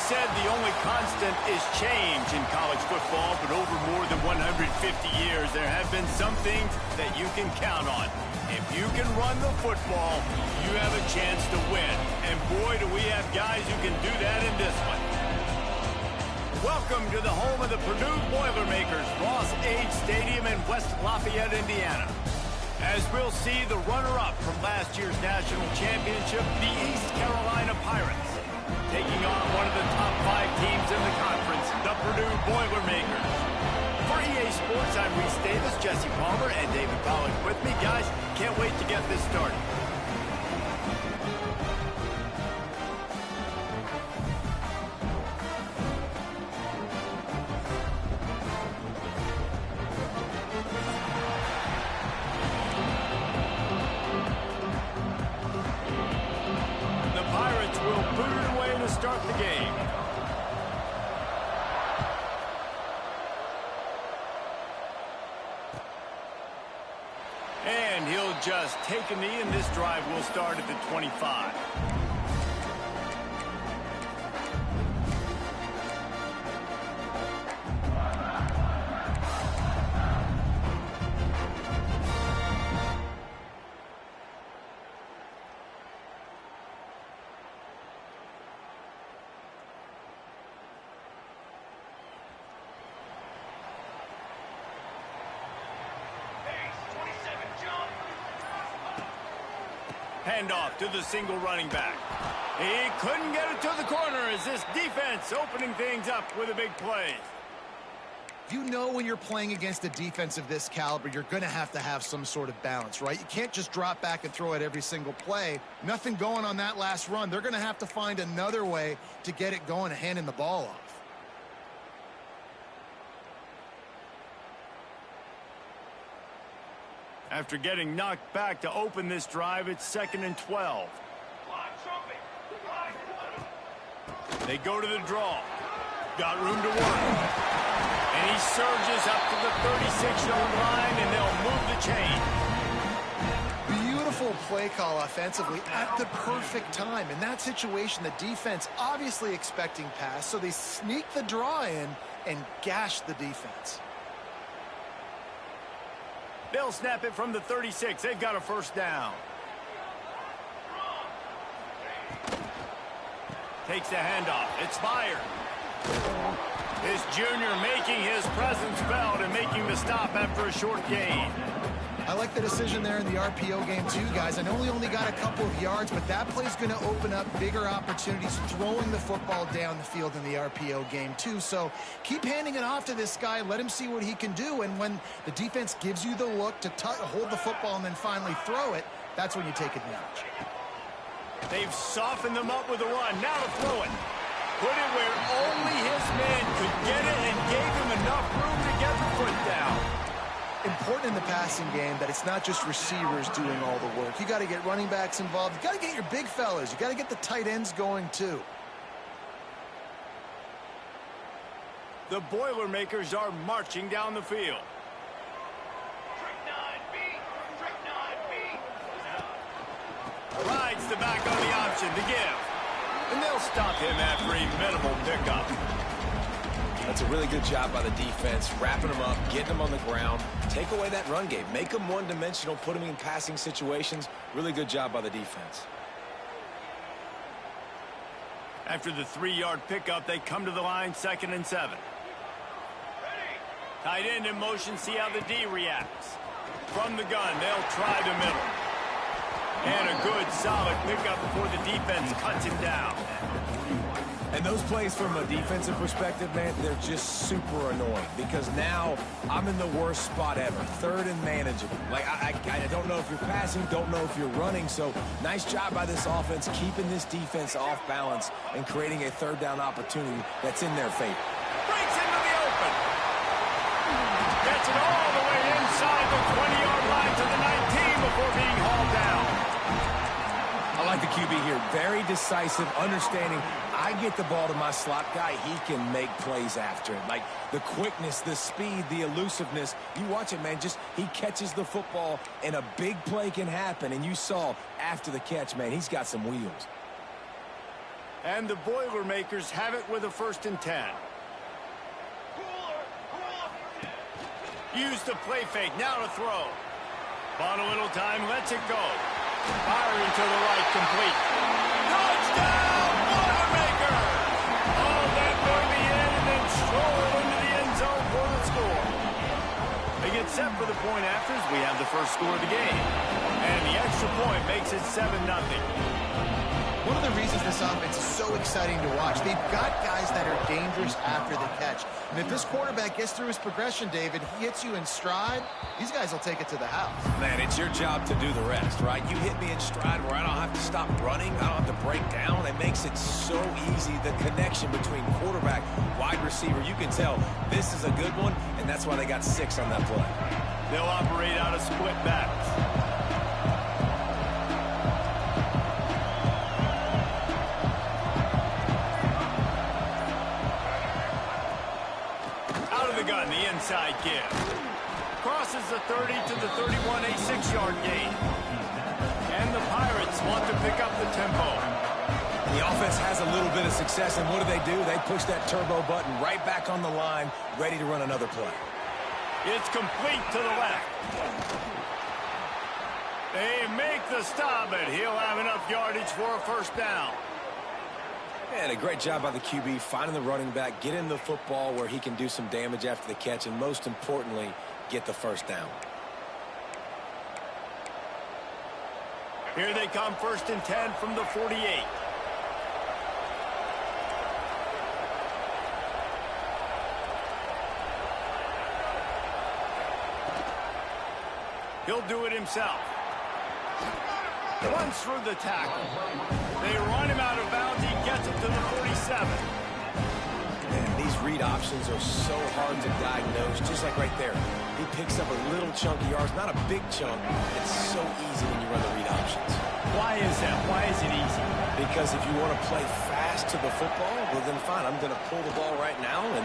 said the only constant is change in college football, but over more than 150 years, there have been some things that you can count on. If you can run the football, you have a chance to win. And boy, do we have guys who can do that in this one. Welcome to the home of the Purdue Boilermakers, Ross Age Stadium in West Lafayette, Indiana. As we'll see, the runner-up from last year's national championship, the East Carolina Pirates, taking on one of the top 5 teams in the conference, the Purdue Boilermakers. For EA Sports, I'm Reese Davis, Jesse Palmer, and David Pollack with me. Guys, can't wait to get this started. Start the game. And he'll just take a knee, and this drive will start at the 25. Handoff to the single running back. He couldn't get it to the corner as this defense opening things up with a big play. You know when you're playing against a defense of this caliber, you're going to have some sort of balance, right? You can't just drop back and throw it every single play. Nothing going on that last run. They're going to have to find another way to get it going and handing the ball off. After getting knocked back to open this drive, it's 2nd and 12. They go to the draw. Got room to work. And he surges up to the 36-yard line, and they'll move the chain. Beautiful play call offensively at the perfect time. In that situation, the defense obviously expecting pass, so they sneak the draw in and gash the defense. They'll snap it from the 36. They've got a first down. Takes the handoff. It's fired. This junior making his presence felt and making the stop after a short gain. I like the decision there in the RPO game too, guys. I know he only got a couple of yards, but that play's going to open up bigger opportunities throwing the football down the field in the RPO game too. So keep handing it off to this guy. Let him see what he can do. And when the defense gives you the look to hold the football and then finally throw it, that's when you take advantage. They've softened them up with a run. Now to throw it. Put it where only his man could get it and gave him enough room to get the foot down. Important in the passing game that it's not just receivers doing all the work. You got to get running backs involved. You got to get your big fellas. You got to get the tight ends going too. The Boilermakers are marching down the field. Rides the back on the option to give. And they'll stop him after a minimal pickup. That's a really good job by the defense, wrapping them up, getting them on the ground. Take away that run game. Make them one-dimensional, put them in passing situations. Really good job by the defense. After the 3-yard pickup, they come to the line, 2nd and 7. Tight end in motion, see how the D reacts. From the gun, they'll try the middle. And a good, solid pickup before the defense cuts him down. And those plays from a defensive perspective, man, they're just super annoying because now I'm in the worst spot ever, 3rd and manageable. Like, I don't know if you're passing, don't know if you're running, so nice job by this offense keeping this defense off balance and creating a 3rd down opportunity that's in their favor. Breaks into the open. Gets it all the way inside the 20-yard line to the 19 before being hauled down. I like the QB here. Very decisive, understanding I get the ball to my slot guy, he can make plays after it. Like the quickness, the speed, the elusiveness. You watch it, man, just he catches the football and a big play can happen. And you saw after the catch, man, he's got some wheels. And the Boilermakers have it with a 1st and 10. Use the play fake. Now to throw. Bought a little time. Lets it go. Firing to the right. Complete. Touchdown, Boilermakers! All that movie in and then stroll into the end zone for the score. They get set for the point afters. We have the first score of the game. And the extra point makes it 7-0. One of the reasons this offense is so exciting to watch, they've got guys that are dangerous after the catch. And if this quarterback gets through his progression, David, he hits you in stride, these guys will take it to the house. Man, it's your job to do the rest, right? You hit me in stride where I don't have to stop running. I don't have to break down. It makes it so easy. The connection between quarterback, wide receiver, you can tell this is a good one, and that's why they got 6 on that play. They'll operate out of split backs. Gun, the inside give. Crosses the 30 to the 31, a 6-yard gain. And the Pirates want to pick up the tempo. The offense has a little bit of success, and what do? They push that turbo button right back on the line, ready to run another play. It's complete to the left. They make the stop, but he'll have enough yardage for a 1st down. And a great job by the QB finding the running back, getting the football where he can do some damage after the catch, and most importantly, get the 1st down. Here they come, 1st and 10 from the 48. He'll do it himself. Runs through the tackle. They run him out of bounds. He gets it to the 47. Man, these read options are so hard to diagnose, just like right there. He picks up a little chunk of yards, not a big chunk. It's so easy when you run the read options. Why is that? Why is it easy? Because if you want to play fast to the football, well, then fine, I'm going to pull the ball right now and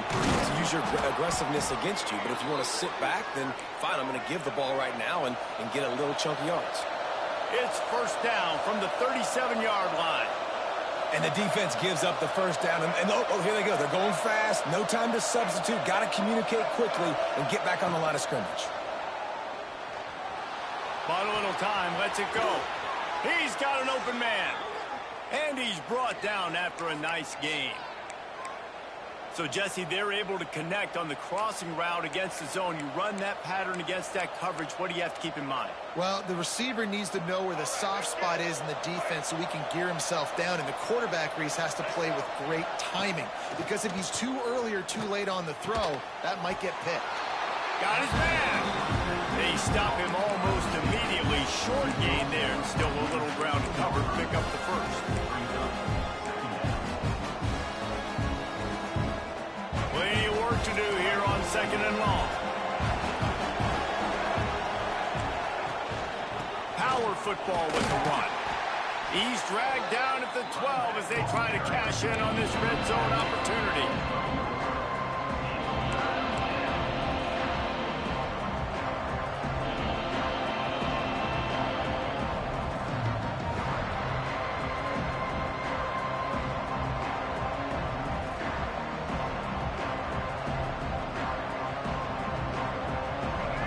use your aggressiveness against you. But if you want to sit back, then fine, I'm going to give the ball right now and get a little chunk of yards. It's 1st down from the 37-yard line. And the defense gives up the 1st down. And oh, here they go. They're going fast. No time to substitute. Got to communicate quickly and get back on the line of scrimmage. Bought a little time. Lets it go. He's got an open man. And he's brought down after a nice game. So, Jesse, they're able to connect on the crossing route against the zone. You run that pattern against that coverage. What do you have to keep in mind? Well, the receiver needs to know where the soft spot is in the defense so he can gear himself down. And the quarterback, Reese, has to play with great timing. Because if he's too early or too late on the throw, that might get picked. Got his man. They stop him almost immediately. Short gain there. Still a little ground to cover. Pick up the 1st. Plenty of work to do here on 2nd and long. Power football with the run. He's dragged down at the 12 as they try to cash in on this red zone opportunity.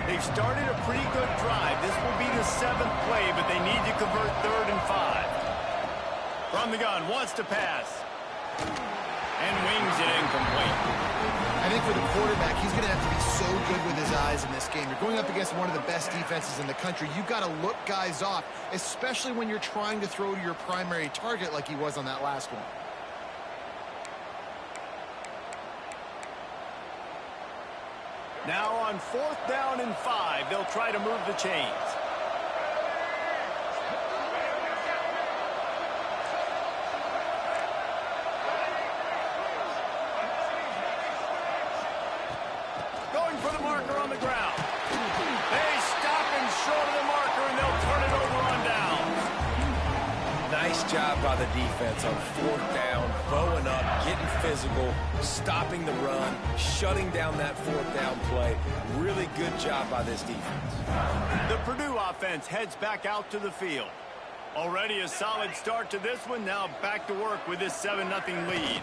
They've started a pretty good drive. This will be the 7th play, but they need to convert 3rd and 5. From the gun, wants to pass. And wings it incomplete. I think for the quarterback, he's going to have to be so good with his eyes in this game. You're going up against one of the best defenses in the country. You've got to look guys off, especially when you're trying to throw to your primary target like he was on that last one. Now on 4th down and 5, they'll try to move the chains. Going for the marker on the ground. They stop him short of the marker, and they'll turn it over on down. Nice job by the defense on 4th down, bowing up, getting physical, stopping the run, shutting down that 4th down play. Really good job by this defense. The Purdue offense heads back out to the field. Already a solid start to this one. Now back to work with this 7-0 lead.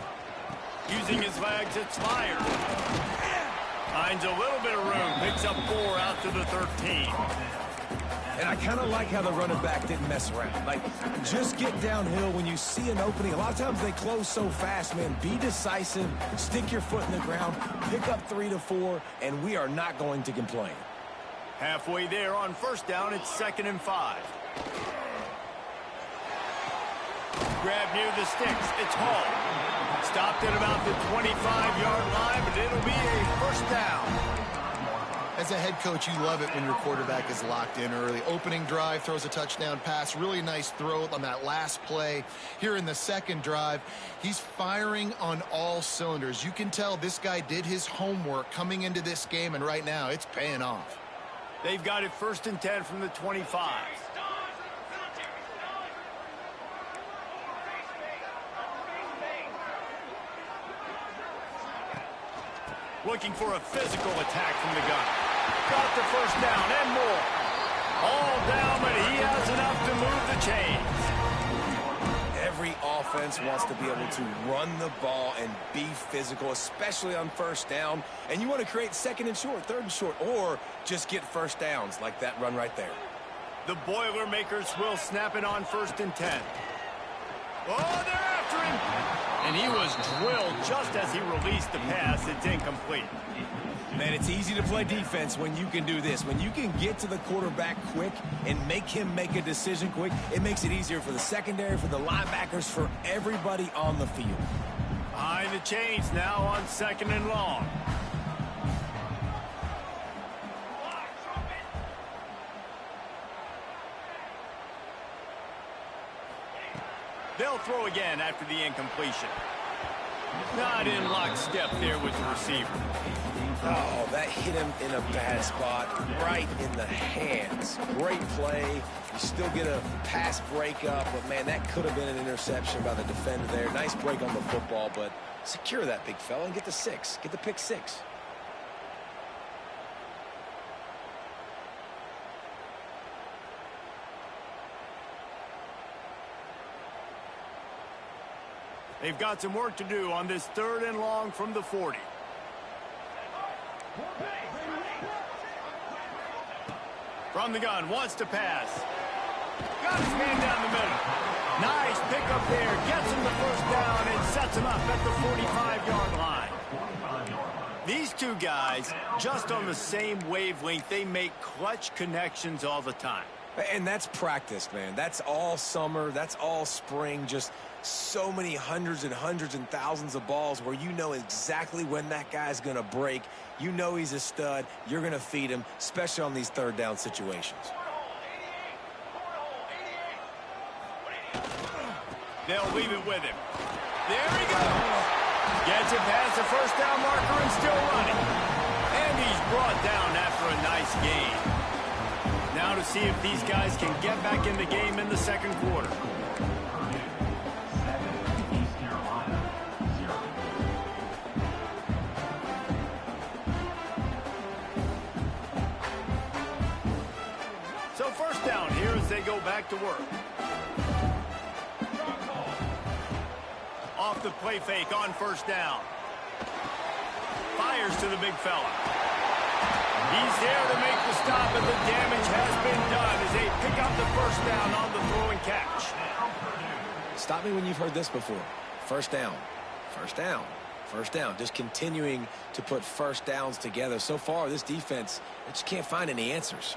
Using his legs, it's fired. Finds a little bit of room. Picks up 4 out to the 13. And I kind of like how the running back didn't mess around. Like, just get downhill when you see an opening. A lot of times they close so fast, man. Be decisive. Stick your foot in the ground. Pick up 3 to 4, and we are not going to complain. Halfway there on first down, it's 2nd and 5. Grab near the sticks. It's Hall. Stopped at about the 25-yard line, but it'll be a first down. As a head coach, you love it when your quarterback is locked in early. Opening drive, throws a touchdown pass. Really nice throw on that last play. Here in the second drive, he's firing on all cylinders. You can tell this guy did his homework coming into this game, and right now it's paying off. They've got it 1st and 10 from the 25. Looking for a physical attack from the gun. Got the first down and more. All down, but he has enough to move the chains. Every offense wants to be able to run the ball and be physical, especially on first down. And you want to create 2nd and short, 3rd and short, or just get first downs like that run right there. The Boilermakers will snap it on 1st and 10. Oh, they're after him. And he was drilled just as he released the pass. It's incomplete. Man, it's easy to play defense when you can do this. When you can get to the quarterback quick and make him make a decision quick, it makes it easier for the secondary, for the linebackers, for everybody on the field. Behind the chains now on 2nd and long. They'll throw again after the incompletion. Not in lockstep there with the receiver. Oh, that hit him in a bad spot, right in the hands. Great play. You still get a pass breakup, but, man, that could have been an interception by the defender there. Nice break on the football, but secure that big fella and get the 6. Get the pick 6. They've got some work to do on this 3rd and long from the 40. From the gun, wants to pass. Got his man down the middle. Nice pickup there. Gets him the first down and sets him up at the 45-yard line. These two guys, just on the same wavelength, they make clutch connections all the time. And that's practice, man. That's all summer. That's all spring. Just so many hundreds and thousands of balls where you know exactly when that guy's going to break. You know he's a stud. You're going to feed him, especially on these 3rd down situations. They'll leave it with him. There he goes. Gets it past the first down marker and still running. And he's brought down after a nice gain. Now to see if these guys can get back in the game in the 2nd quarter. So first down here as they go back to work. Off the play fake on first down. Fires to the big fella. He's there to make the stop, and the damage has been done as they pick up the first down on the throw and catch. Stop me when you've heard this before. First down, first down, first down. Just continuing to put first downs together. So far, this defense, they just can't find any answers.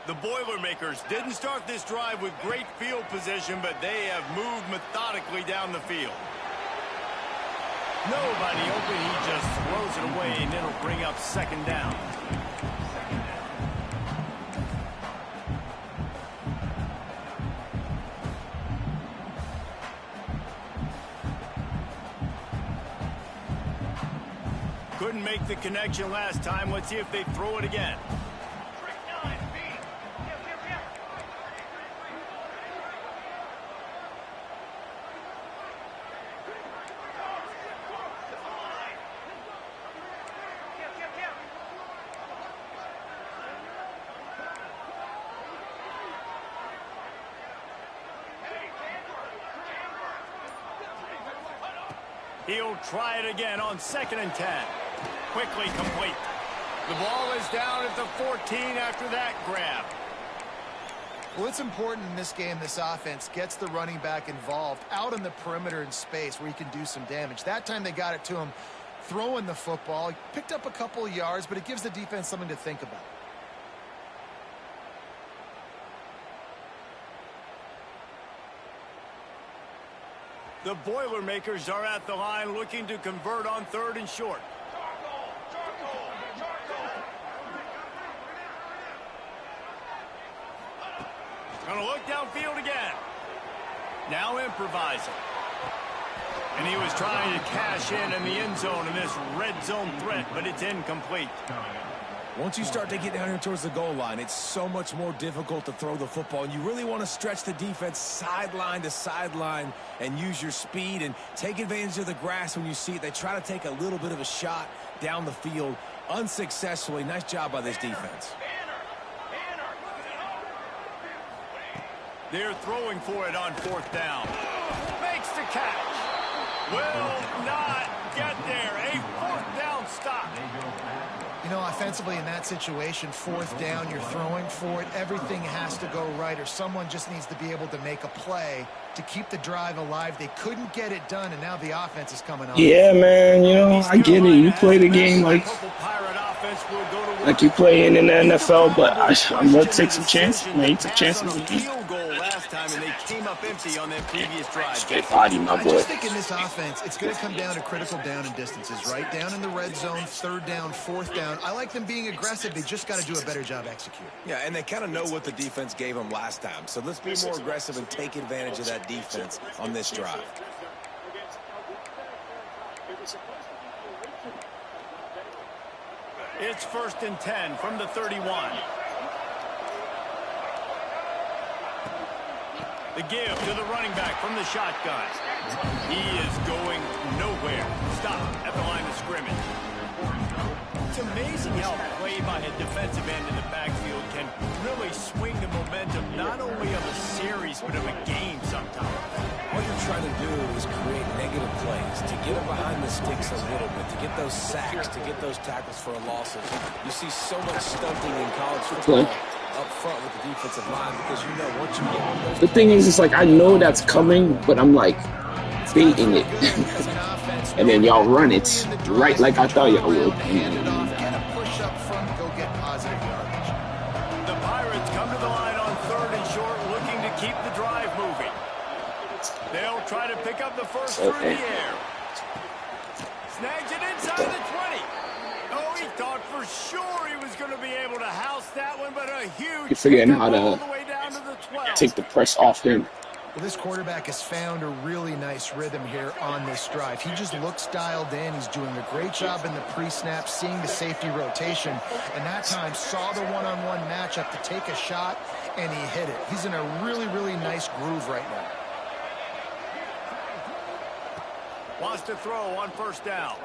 The Boilermakers didn't start this drive with great field position, but they have moved methodically down the field. Nobody open, he just throws it away, and it'll bring up 2nd down. Couldn't make the connection last time. Let's see if they throw it again. He'll try it again on 2nd and 10. Quickly complete. The ball is down at the 14 after that grab. Well, it's important in this game this offense gets the running back involved out on the perimeter in space where he can do some damage. That time they got it to him throwing the football. He picked up a couple of yards, but it gives the defense something to think about. The Boilermakers are at the line looking to convert on 3rd and short. Gonna look downfield again. Now improvising. And he was trying to cash in the end zone in this red zone threat, but it's incomplete. Once you start to get down here towards the goal line, it's so much more difficult to throw the football. And you really want to stretch the defense sideline to sideline and use your speed and take advantage of the grass when you see it. They try to take a little bit of a shot down the field unsuccessfully. Nice job by this defense. They're throwing for it on 4th down. Makes the catch. Will not get there. A 4th down stop. You know, offensively in that situation, 4th down, you're throwing for it. Everything has to go right, or someone just needs to be able to make a play to keep the drive alive. They couldn't get it done, and now the offense is coming on. Yeah, man, you know, I get it. You play the game like you play in the NFL, but I'm going to take some chances, man. You took chances with me. Time and they came up empty on that previous drive. Straight body, my boy. I just think in this offense, it's going to come down to critical down and distances, right? Down in the red zone, 3rd down, 4th down. I like them being aggressive. They just got to do a better job executing. Yeah, and they kind of know what the defense gave them last time. So let's be more aggressive and take advantage of that defense on this drive. It's 1st and 10 from the 31. The give to the running back from the shotgun. He is going nowhere. Stop at the line of scrimmage. It's amazing how a play by a defensive end in the backfield can really swing the momentum not only of a series but of a game sometimes. What you're trying to do is create negative plays, to get them behind the sticks a little bit, to get those sacks, to get those tackles for losses. You see so much stunting in college football up front with the defensive line because you know once you get one of those. The thing is, it's like I know that's coming, but I'm like baiting it. And then y'all run it right like I thought y'all would. The Pirates come to the line on 3rd and short, looking to keep the drive moving. They'll try to pick up the first through the air. Snags it inside the 20. Oh, he thought for sure he was going to be able to house that one, but a huge. You're forgetting how all the way down to the 12. take the press off him. Well, this quarterback has found a really nice rhythm here on this drive. He just looks dialed in. He's doing a great job in the pre-snap, seeing the safety rotation, and that time saw the one-on-one matchup to take a shot, and he hit it. He's in a really, really nice groove right now. Wants to throw on 1st down.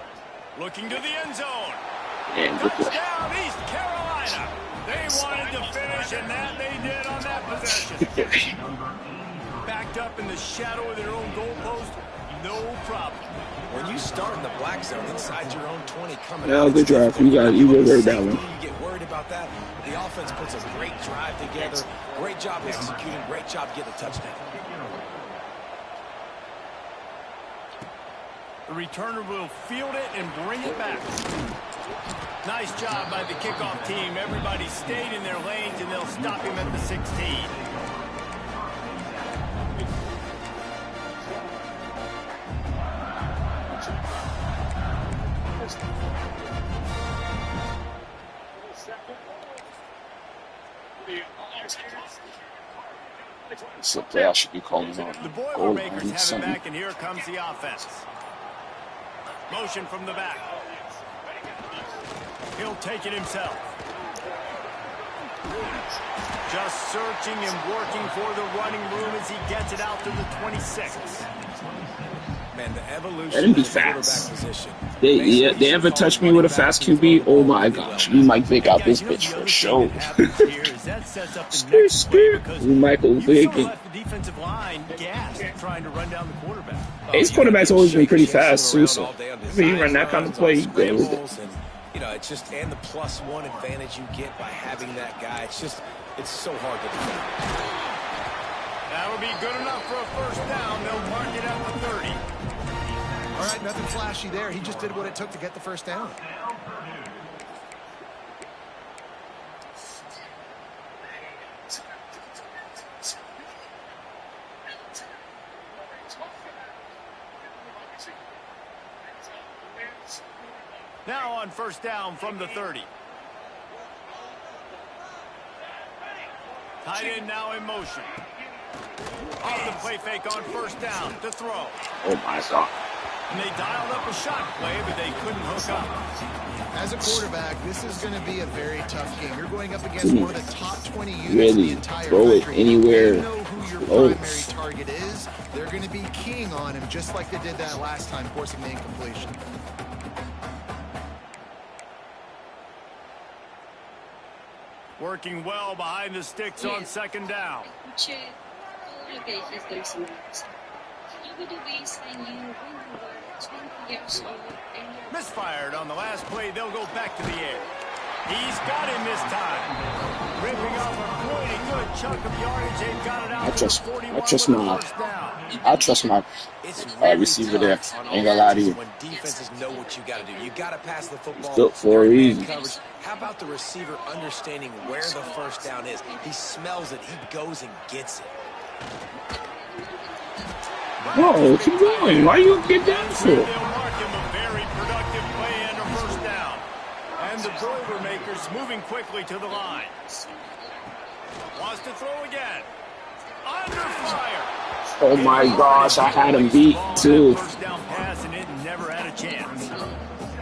Looking to the end zone. And good play. Touchdown, East Carolina. They wanted to finish, and that they did on that possession. Backed up in the shadow of their own goalpost, no problem. When you start in the black zone inside your own 20 coming Yeah, out, good drive. You heard that one. You get worried about that. The offense puts a great drive together. Great job executing. Great job getting a touchdown. The returner will field it and bring it back. Nice job by the kickoff team. Everybody stayed in their lanes, and they'll stop him at the 16. It's a play I should be calling on. The Boilermakers have it back, and here comes the offense. Motion from the back. He'll take it himself. Just searching and working for the running room as he gets it out to the 26. Man, the evolution Let him be of the quarterback fast. position. They ever touch me with a fast QB? Oh my gosh, we might pick out this bitch for sure. Skirt, skirt. We Michael Vick. Defensive line gassed trying to run down the quarterback. His quarterback's always been pretty fast too, so if he run that kind of play, he go with it. And, you know, it's just, and the +1 advantage you get by having that guy. It's just, it's so hard to defend. That'll be good enough for a first down. They'll mark it at the 30. All right, nothing flashy there. He just did what it took to get the first down. Now on first down from the 30. Tight end now in motion. Off the play fake on first down to throw. Oh my god. And they dialed up a shot play, but they couldn't hook up. As a quarterback, this is going to be a very tough game. You're going up against one of the top 20 units in the Really entire throw it country. anywhere They know who your close. primary target is. They're going to be keying on him just like they did that last time, forcing the incompletion. Working well behind the sticks on second down. Misfired on the last play. They'll go back to the air. He's got him this time. Ripping off a pretty good chunk of yardage. They've got it out to the 41 with a first down. I trust my receiver there. Ain't gonna lie to you. When defenses know what you got to do, you got to pass the football. Built for a reason. Coverage. How about the receiver understanding where the first down is? He smells it. He goes and gets it. Whoa, keep going. Why you get down for? They'll mark him a very productive play and a first down. And the Boilermakers moving quickly to the line. Wants to throw again. Under fire. Oh my gosh, I had him beat too. First down pass and it never had a chance.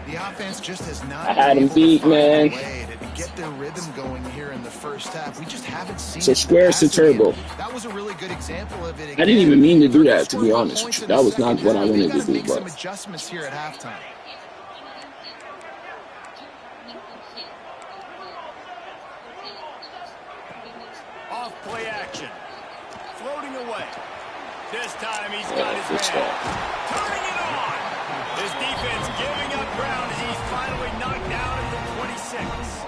The offense just has not I had him been able to beat, find a man. way to get their rhythm going here in the first half. We just haven't seen So it in the square to passing game. turbo. That was a really good example of it. I didn't even mean to do that, to be honest with you. That was not what I wanted to do, Make some but adjustments here at halftime. Off play action. Floating away. This time he's got his good man. stuff. Turning it on. His defense giving up ground as he's finally knocked down at the 26.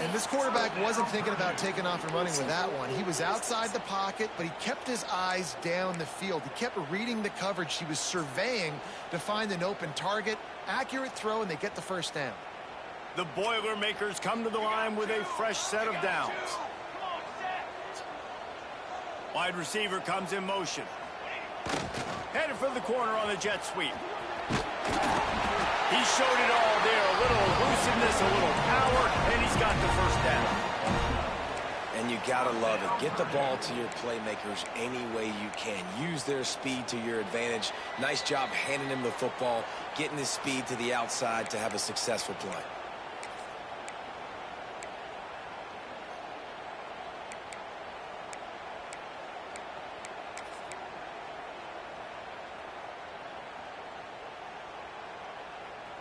And this quarterback wasn't thinking about taking off and running with that one. He was outside the pocket, but he kept his eyes down the field. He kept reading the coverage. He was surveying to find an open target. Accurate throw, and they get the first down. The Boilermakers come to the line with a fresh set of downs. Wide receiver comes in motion. Headed for the corner on the jet sweep. He showed it all there. A little elusiveness, a little power, and he's got the first down. And you got to love it. Get the ball to your playmakers any way you can. Use their speed to your advantage. Nice job handing him the football, getting his speed to the outside to have a successful play.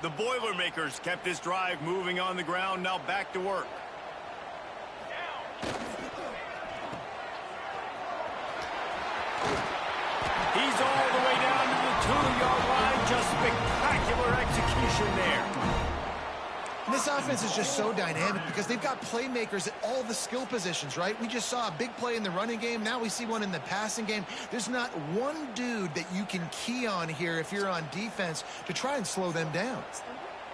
The Boilermakers kept this drive moving on the ground. Now back to work. He's all the way down to the 2-yard line. Just spectacular execution there. And this offense is just so dynamic because they've got playmakers at all the skill positions, right? We just saw a big play in the running game. Now we see one in the passing game. There's not one dude that you can key on here if you're on defense to try and slow them down.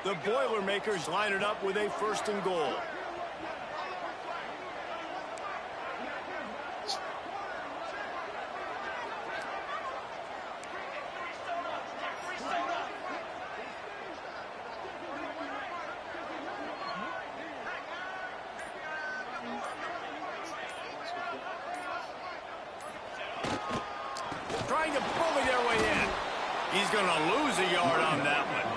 The Boilermakers line it up with a first and goal. Trying to bully their way in. He's going to lose a yard on that one.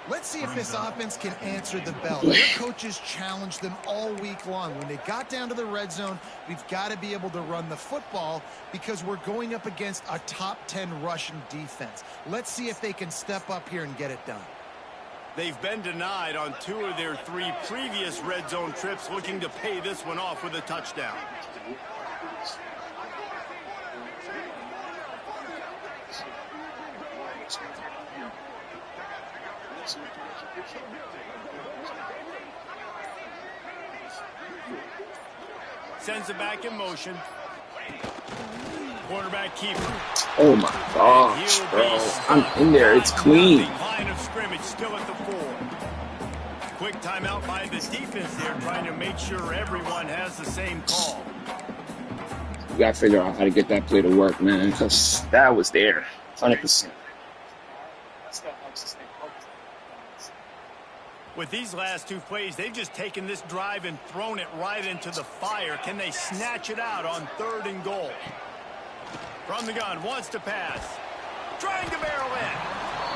Let's let's see if this offense can answer the bell. Their coaches challenged them all week long. When they got down to the red zone, we've got to be able to run the football because we're going up against a top 10 Russian defense. Let's see if they can step up here and get it done. They've been denied on 2 of their 3 previous red zone trips, looking to pay this one off with a touchdown. Sends it back in motion. Quarterback keeper. Oh my gosh, bro. I'm in there. It's clean. Line of scrimmage still at the 4. Quick timeout by the defense there, trying to make sure everyone has the same call. You gotta figure out how to get that play to work, man, because that was there. 100%. With these last 2 plays, they've just taken this drive and thrown it right into the fire. Can they snatch it out on 3rd and goal? From the gun, wants to pass. Trying to barrel in.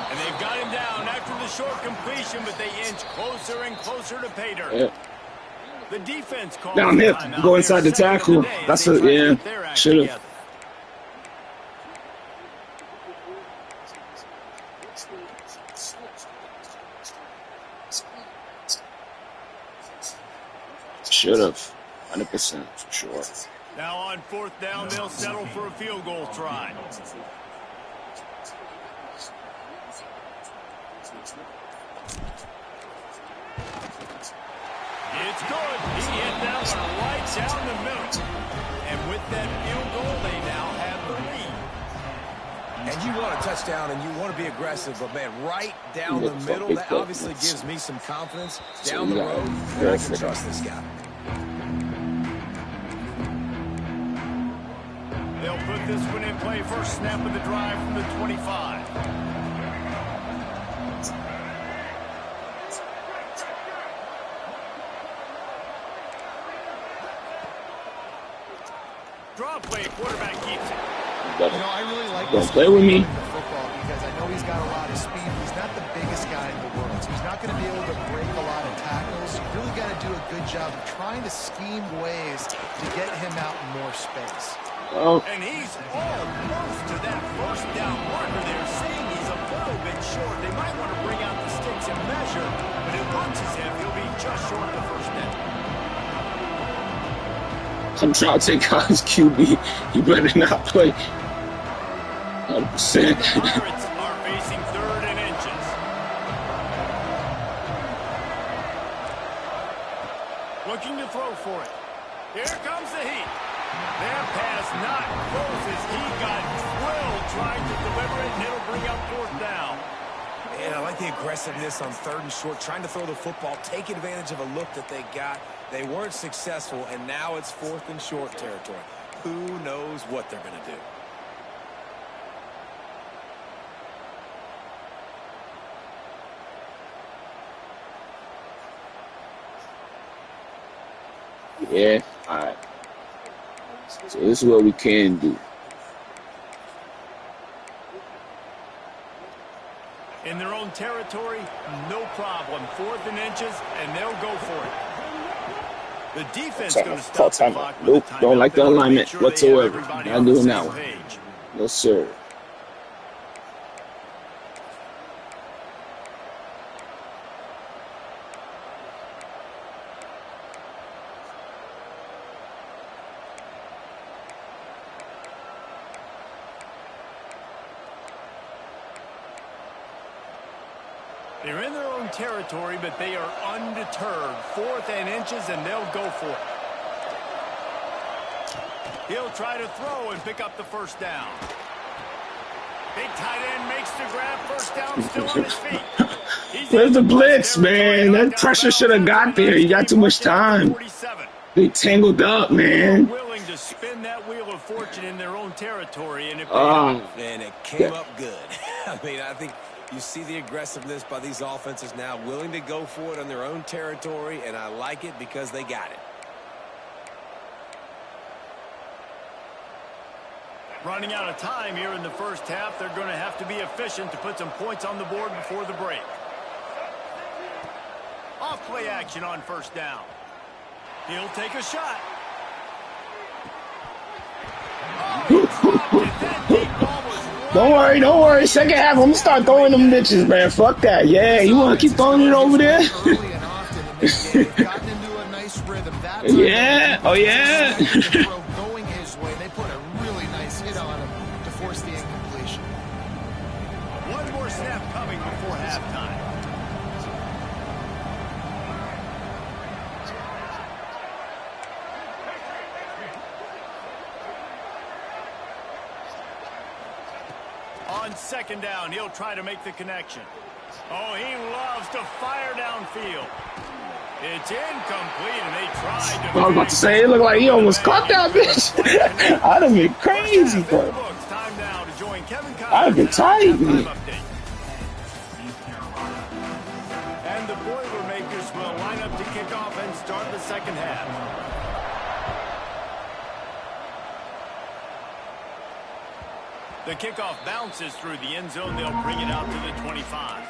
And they've got him down after the short completion, but they inch closer and closer to pay dirt. Yeah. The defense calls Down hip, go inside the tackle. That's it, yeah. Should have. Should have. 100% for sure. Now on 4th down, they'll settle for a field goal try. It's good. He hit that one right down the middle. And with that field goal, they now have the lead. And you want a touchdown and you want to be aggressive, but, man, right down the middle, that obviously gives me some confidence. Down the road, I can trust this guy. They'll put this one in play. First snap of the drive from the 25. Draw play, quarterback keeps it. You know, I really like Don't play with me. Football because I know he's got a lot of speed. He's not the biggest guy in the world, so he's not going to be able to break a lot of tackles. You really got to do a good job of trying to scheme ways to get him out in more space. Oh. And he's almost to that first down marker. They're saying he's a little bit short. They might want to bring out the sticks and measure, but it looks as if he'll be just short of the first down. I'm trying to take out his QB. He better not play. 100%. The Pirates are facing 3rd and inches. Looking to throw for it. Here comes the heat. That pass not close as he got drilled trying to deliver it, and it'll bring up 4th down. And I like the aggressiveness on 3rd and short, trying to throw the football, take advantage of a look that they got. They weren't successful, and now it's 4th and short territory. Who knows what they're going to do? Yeah, all right. So this is what we can do. In their own territory, no problem. 4th and inches, and they'll go for it. The defense is going to stop the clock. Nope, don't like the alignment whatsoever. Not doing that one. No, sir. They're in their own territory, but they are undeterred. 4th and inches, and they'll go for it. He'll try to throw and pick up the first down. Big tight end makes the grab. First down, still on his feet. Where's the blitz, man? That pressure should have got there. You got too much time. They tangled up, man. Willing to spin that wheel of fortune in their own territory, and it came up good. I mean, I think you see the aggressiveness by these offenses now, willing to go for it on their own territory, and I like it because they got it. Running out of time here in the first half, they're going to have to be efficient to put some points on the board before the break. Off play action on first down. He'll take a shot. Oh, he dropped it. That deep ball was right. Don't worry. Second half, I'm going to start throwing them bitches, man. Fuck that. Yeah, you want to keep throwing it over there? Early and often in this game. They've gotten into a nice rhythm. That time, yeah, oh yeah. The throw going his way. They put a really nice hit on him to force the incompletion. One more snap coming before halftime. On second down, he'll try to make the connection. Oh, he loves to fire downfield. It's incomplete, and they tried to... I was about to say, it looked like he almost caught that bitch. I'd have been crazy, bro. Time now to join Kevin I'd have been tight, man. And the Boilermakers will line up to kick off and start the second half. The kickoff bounces through the end zone. They'll bring it out to the 25.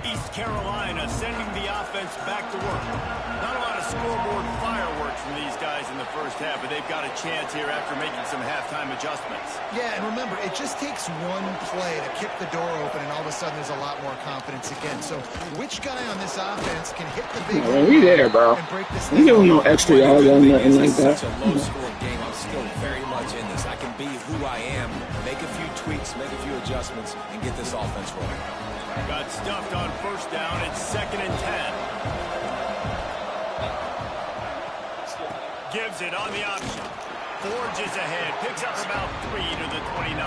East Carolina sending the offense back to work. Not a lot of scoreboard fireworks from these guys in the first half, but they've got a chance here after making some halftime adjustments. Yeah, and remember, it just takes one play to kick the door open, and all of a sudden there's a lot more confidence again. So which guy on this offense can hit the big we there, bro. and break this We give him no extra yards or nothing like that. It's such a low-scoring game. I'm still very much in this. I can be who I am, make a few tweaks, make a few adjustments, and get this offense rolling. Got stuffed on first down. It's 2nd and 10. Gives it on the option. Forges ahead. Picks up about 3 to the 29.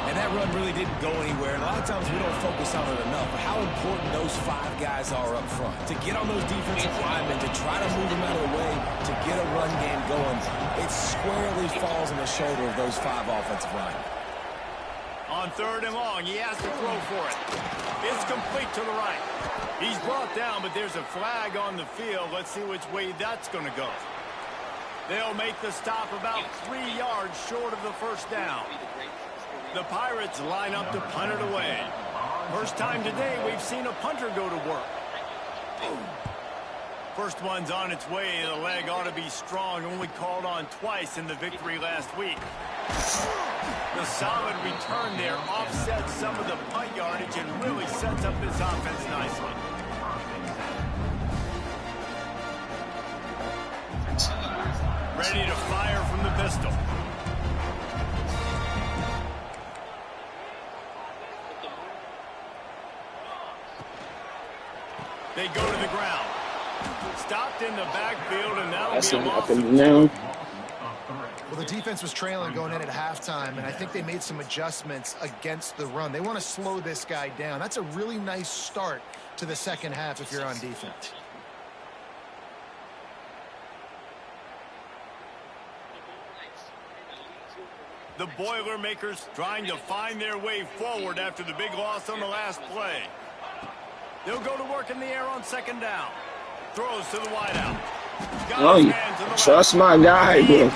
And that run really didn't go anywhere. And a lot of times we don't focus on it enough. But how important those 5 guys are up front. To get on those defensive linemen, to try to move them out of the way, to get a run game going, it squarely falls on the shoulder of those 5 offensive linemen. On 3rd and long, he has to throw for it. It's complete to the right. He's brought down, but there's a flag on the field. Let's see which way that's going to go. They'll make the stop about 3 yards short of the first down. The Pirates line up to punt it away. First time today we've seen a punter go to work. First one's on its way. The leg ought to be strong. Only called on twice in the victory last week. The solid return there offsets some of the punt yardage and really sets up this offense nicely. Ready to fire from the pistol. They go to the ground. Stopped in the backfield, and that'll be a loss of 2. Well, the defense was trailing going in at halftime, and I think they made some adjustments against the run. They want to slow this guy down. That's a really nice start to the second half if you're on defense. The Boilermakers trying to find their way forward after the big loss on the last play. They'll go to work in the air on 2nd down. Throws to the wideout. Oh, you trust my guy, bro.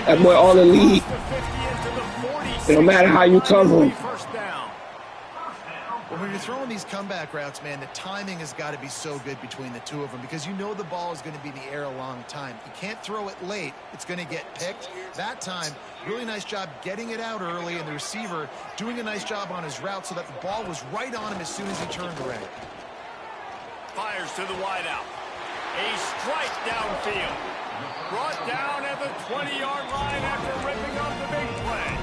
That boy all elite. It don't matter how you cover him. Well, when you're throwing these comeback routes, man, the timing has got to be so good between the two of them because you know the ball is going to be in the air a long time. You can't throw it late. It's going to get picked. That time, really nice job getting it out early, and the receiver doing a nice job on his route so that the ball was right on him as soon as he turned around. Fires to the wideout. A strike downfield. Brought down at the 20-yard line after ripping up the big play.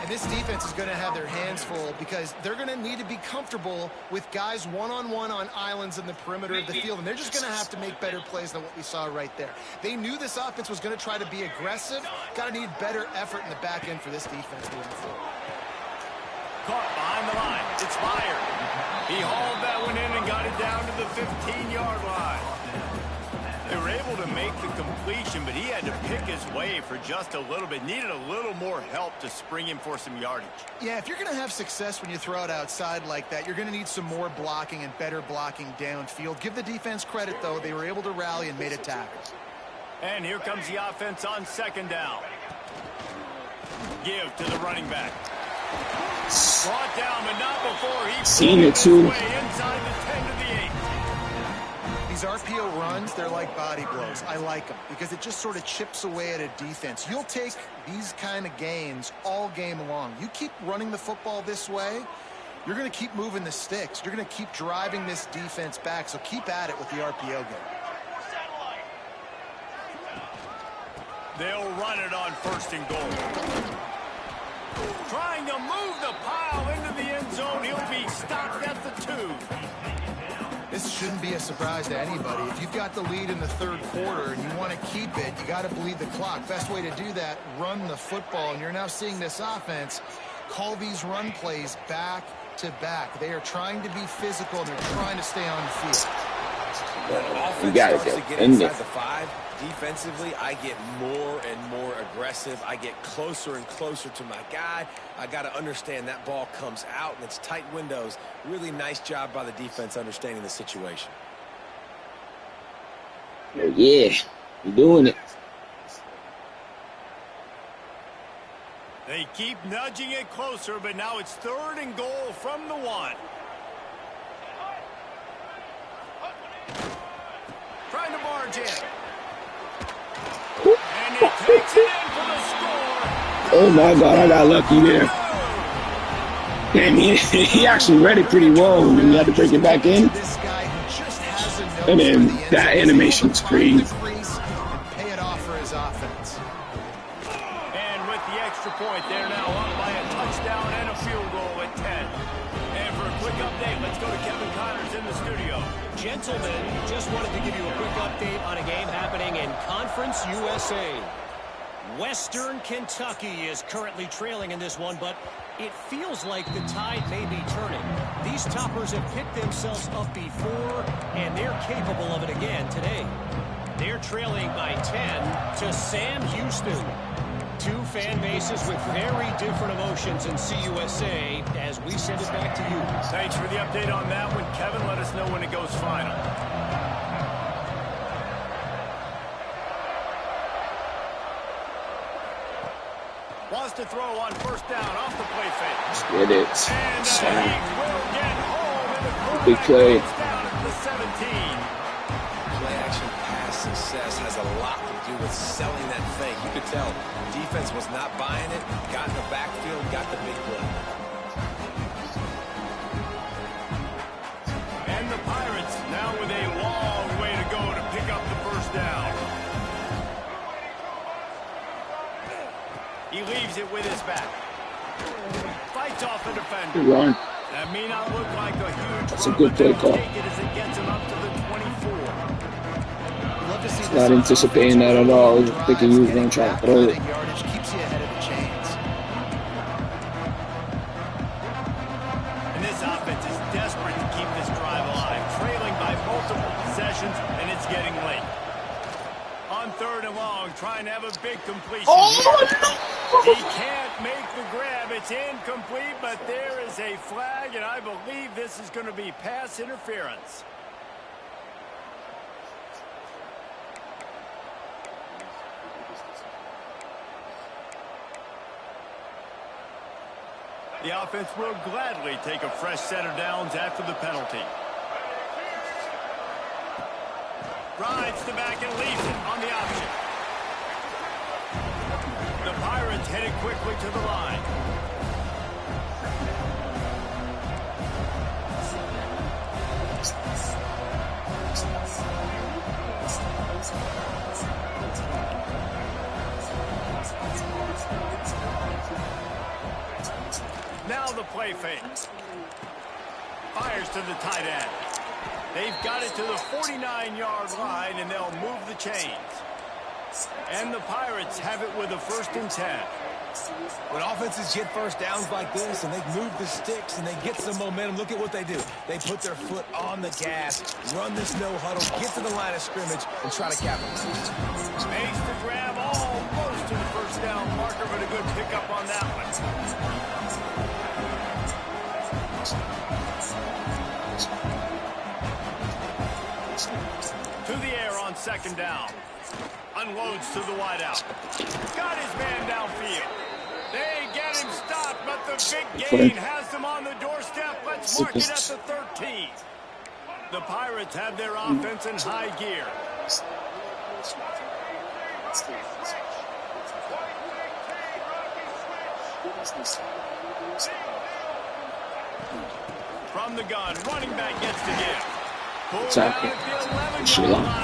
And this defense is going to have their hands full because they're going to need to be comfortable with guys one-on-one on islands in the perimeter of the field. And they're just going to have to make better plays than what we saw right there. They knew this offense was going to try to be aggressive. Got to need better effort in the back end for this defense moving forward. Caught behind the line. It's fired. He hauled that one in and got it down to the 15-yard line. They were able to make the completion, but he had to pick his way for just a little bit. Needed a little more help to spring him for some yardage. Yeah, if you're going to have success when you throw it outside like that, you're going to need some more blocking and better blocking downfield. Give the defense credit, though. They were able to rally and made a tackle. And here comes the offense on second down. Give to the running back. Brought down, but not before he seen it too. Inside the 10 to the 8. These RPO runs, they're like body blows. I like them because it just sort of chips away at a defense. You'll take these kind of gains all game long. You keep running the football this way, you're going to keep moving the sticks. You're going to keep driving this defense back, so keep at it with the RPO game. They'll run it on 1st and goal. Trying to move the pile into the end zone. He'll be stopped at the 2. This shouldn't be a surprise to anybody. If you've got the lead in the 3rd quarter and you want to keep it, you got to bleed the clock. Best way to do that, run the football. And you're now seeing this offense call these run plays back to back. They are trying to be physical and they're trying to stay on the field. You got to get inside the 5. Defensively, I get more and more aggressive. I get closer and closer to my guy. I got to understand that ball comes out and it's tight windows. Really nice job by the defense understanding the situation. Yeah, you're doing it. They keep nudging it closer, but now it's 3rd and goal from the 1. Trying to barge in. And he takes it in for the score. Oh my God, I got lucky there. Damn, he actually read it pretty well, and we had to break it back in. And then that animation's crazy. Pay it off for his offense. And with the extra point, they're now up by a touchdown and a field goal at 10. And for a quick update, let's go to Kevin Connors in the studio. Gentlemen, just wanted to give you a quick update on a game happening in Conference USA. Western Kentucky is currently trailing in this one, but it feels like the tide may be turning. These toppers have picked themselves up before, and they're capable of it again today. They're trailing by 10 to Sam Houston. 2 fan bases with very different emotions in CUSA as we send it back to you. Thanks for the update on that one, Kevin. Let us know when it goes final. Wants to throw on 1st down off the play fake. Let's get it. And he will get home in the big play. down at the 17. Play action pass success has a lot to do with selling that fake. You could tell defense was not buying it, got in the backfield, got the big play. And the Pirates now with a long way to go to pick up the 1st down. He leaves it with his back. Fights off the defender. Good run. That may not look like a huge That's a run, good but play they'll call. take it as it gets him up to the 24. Not anticipating that at all. I was thinking you were going to try to throw it. Yardage keeps you ahead of the chains. And this offense is desperate to keep this drive alive, trailing by multiple possessions, and it's getting late. On 3rd and long, trying to have a big completion. He can't make the grab. It's incomplete, but there is a flag, and I believe this is going to be pass interference. The offense will gladly take a fresh set of downs after the penalty. Rides the back and leaves it on the option. The Pirates headed quickly to the line. Now the play fake. Fires to the tight end. They've got it to the 49-yard line, and they'll move the chains. And the Pirates have it with a 1st and 10. When offenses get first downs like this and they move the sticks and they get some momentum, look at what they do. They put their foot on the gas, run this no huddle, get to the line of scrimmage, and try to capitalize. Makes the grab almost to the first down marker, but a good pickup on that one. To the air on second down. Unloads to the wideout. Got his man downfield. They get him stopped, but the big gain has them on the doorstep. Let's mark it at the 13. The Pirates have their offense in high gear. From the gun, running back gets the give. Exactly.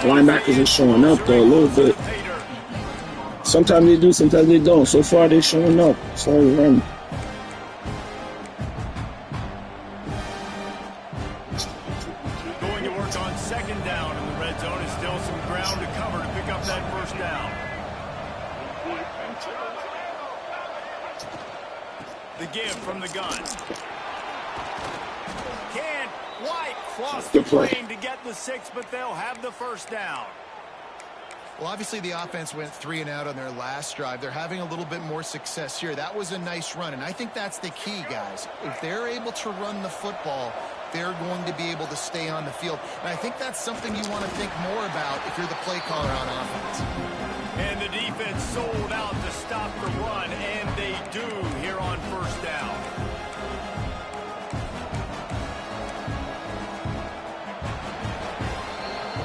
Linebackers are showing up though a little bit. Sometimes they do, sometimes they don't. So far they're showing up. Sorry, run. Going to work on second down in the red zone. Is still some ground to cover to pick up that first down. The give from the gun. Can't quite cross the plane to get the 6, but they'll have the first down. Well, obviously the offense went 3 and out on their last drive. They're having a little bit more success here. That was a nice run, and I think that's the key, guys. If they're able to run the football, they're going to be able to stay on the field. And I think that's something you want to think more about if you're the play caller on offense. And the defense sold out to stop the run, and they do here on first down.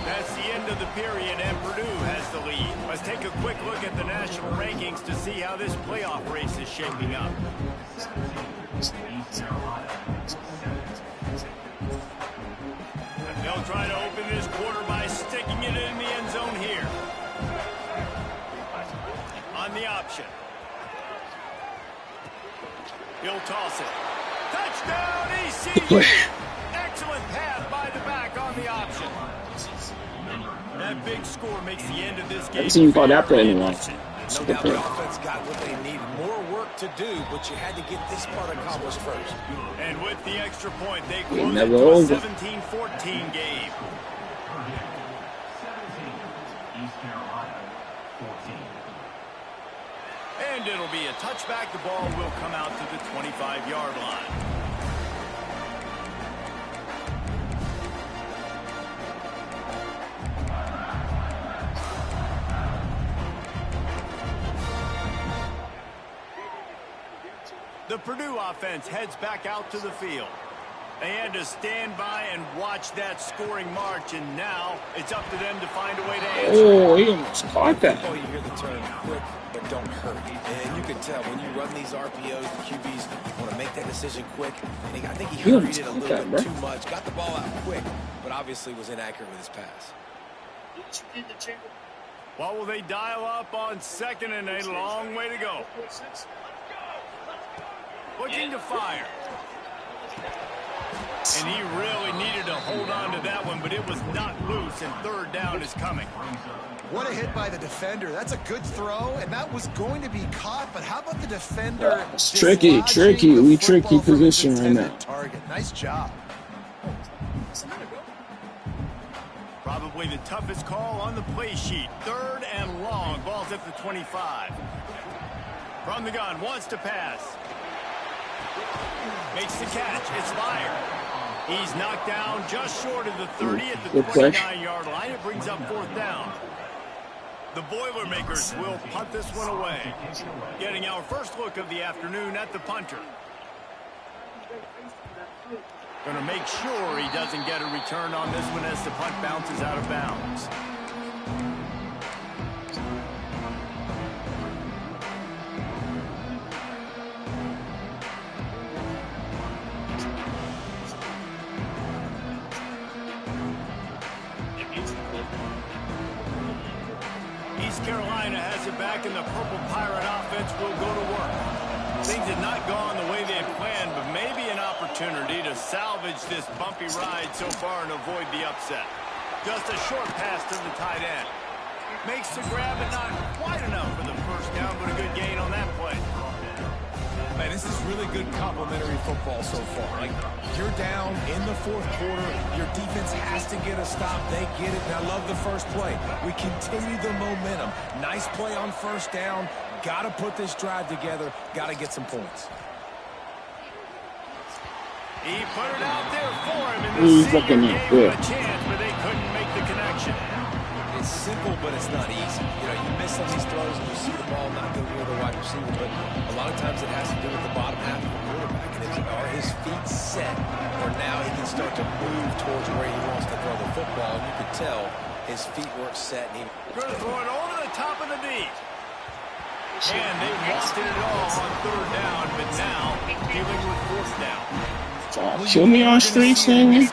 That's the end of the period, and Purdue has the lead. Let's take a quick look at the national rankings to see how this playoff race is shaping up. They'll try to open this quarter by sticking it in the end zone here. On the option. He'll toss it. Touchdown, ECU! Excellent pass by the back on the option. That big score makes the end of this game. I haven't seen you call that play anymore. No doubt the offense got what they need. More work to do, but you had to get this part accomplished first. And with the extra point, they close it to a 17-14 game. And it'll be a touchback. The ball will come out to the 25-yard line. The Purdue offense heads back out to the field. They had to stand by and watch that scoring march, and now it's up to them to find a way to answer. Oh, he almost caught that. Oh, you hear the term quick, but don't hurt. And you can tell when you run these RPOs, the QBs want to make that decision quick. And I think he hurried it a little bit too much. Got the ball out quick, but obviously was inaccurate with his pass. What will they dial up on second and a long way to go? Looking to fire. And he really needed to hold on to that one, but it was not loose, and third down is coming. What a hit by the defender. That's a good throw, and that was going to be caught, but how about the defender? It's tricky. We tricky position right now. Target. Nice job. Probably the toughest call on the play sheet. Third and long. Ball's at the 25. From the gun, wants to pass. Makes the catch. It's fired. He's knocked down just short of the 30 at the 29-yard line. It brings up fourth down. The Boilermakers will punt this one away. Getting our first look of the afternoon at the punter. Going to make sure he doesn't get a return on this one as the punt bounces out of bounds. East Carolina has it back, and the Purple Pirate offense will go to work. Things had not gone the way they had planned, but maybe an opportunity to salvage this bumpy ride so far and avoid the upset. Just a short pass to the tight end. Makes the grab, but not quite enough for the first down, but a good gain on that play. really good complementary football so far. Like, you're down in the fourth quarter. Your defense has to get a stop. They get it, and I love the first play. We continue the momentum. Nice play on first down. Got to put this drive together. Got to get some points. He put it out there for him, and the He's senior looking gave good. him a chance, but they couldn't make the connection. It's simple, but it's not easy. You know, you miss some of these throws and you see the ball not go near the wide receiver, but a lot of times it has to do with the bottom half of the quarterback. And are his feet set, or now he can start to move towards where he wants to throw the football? And you could tell his feet weren't set. And Good throw it over the top of the knee. And they wanted it all on third down, but now dealing with fourth down. Kill me on streets, man.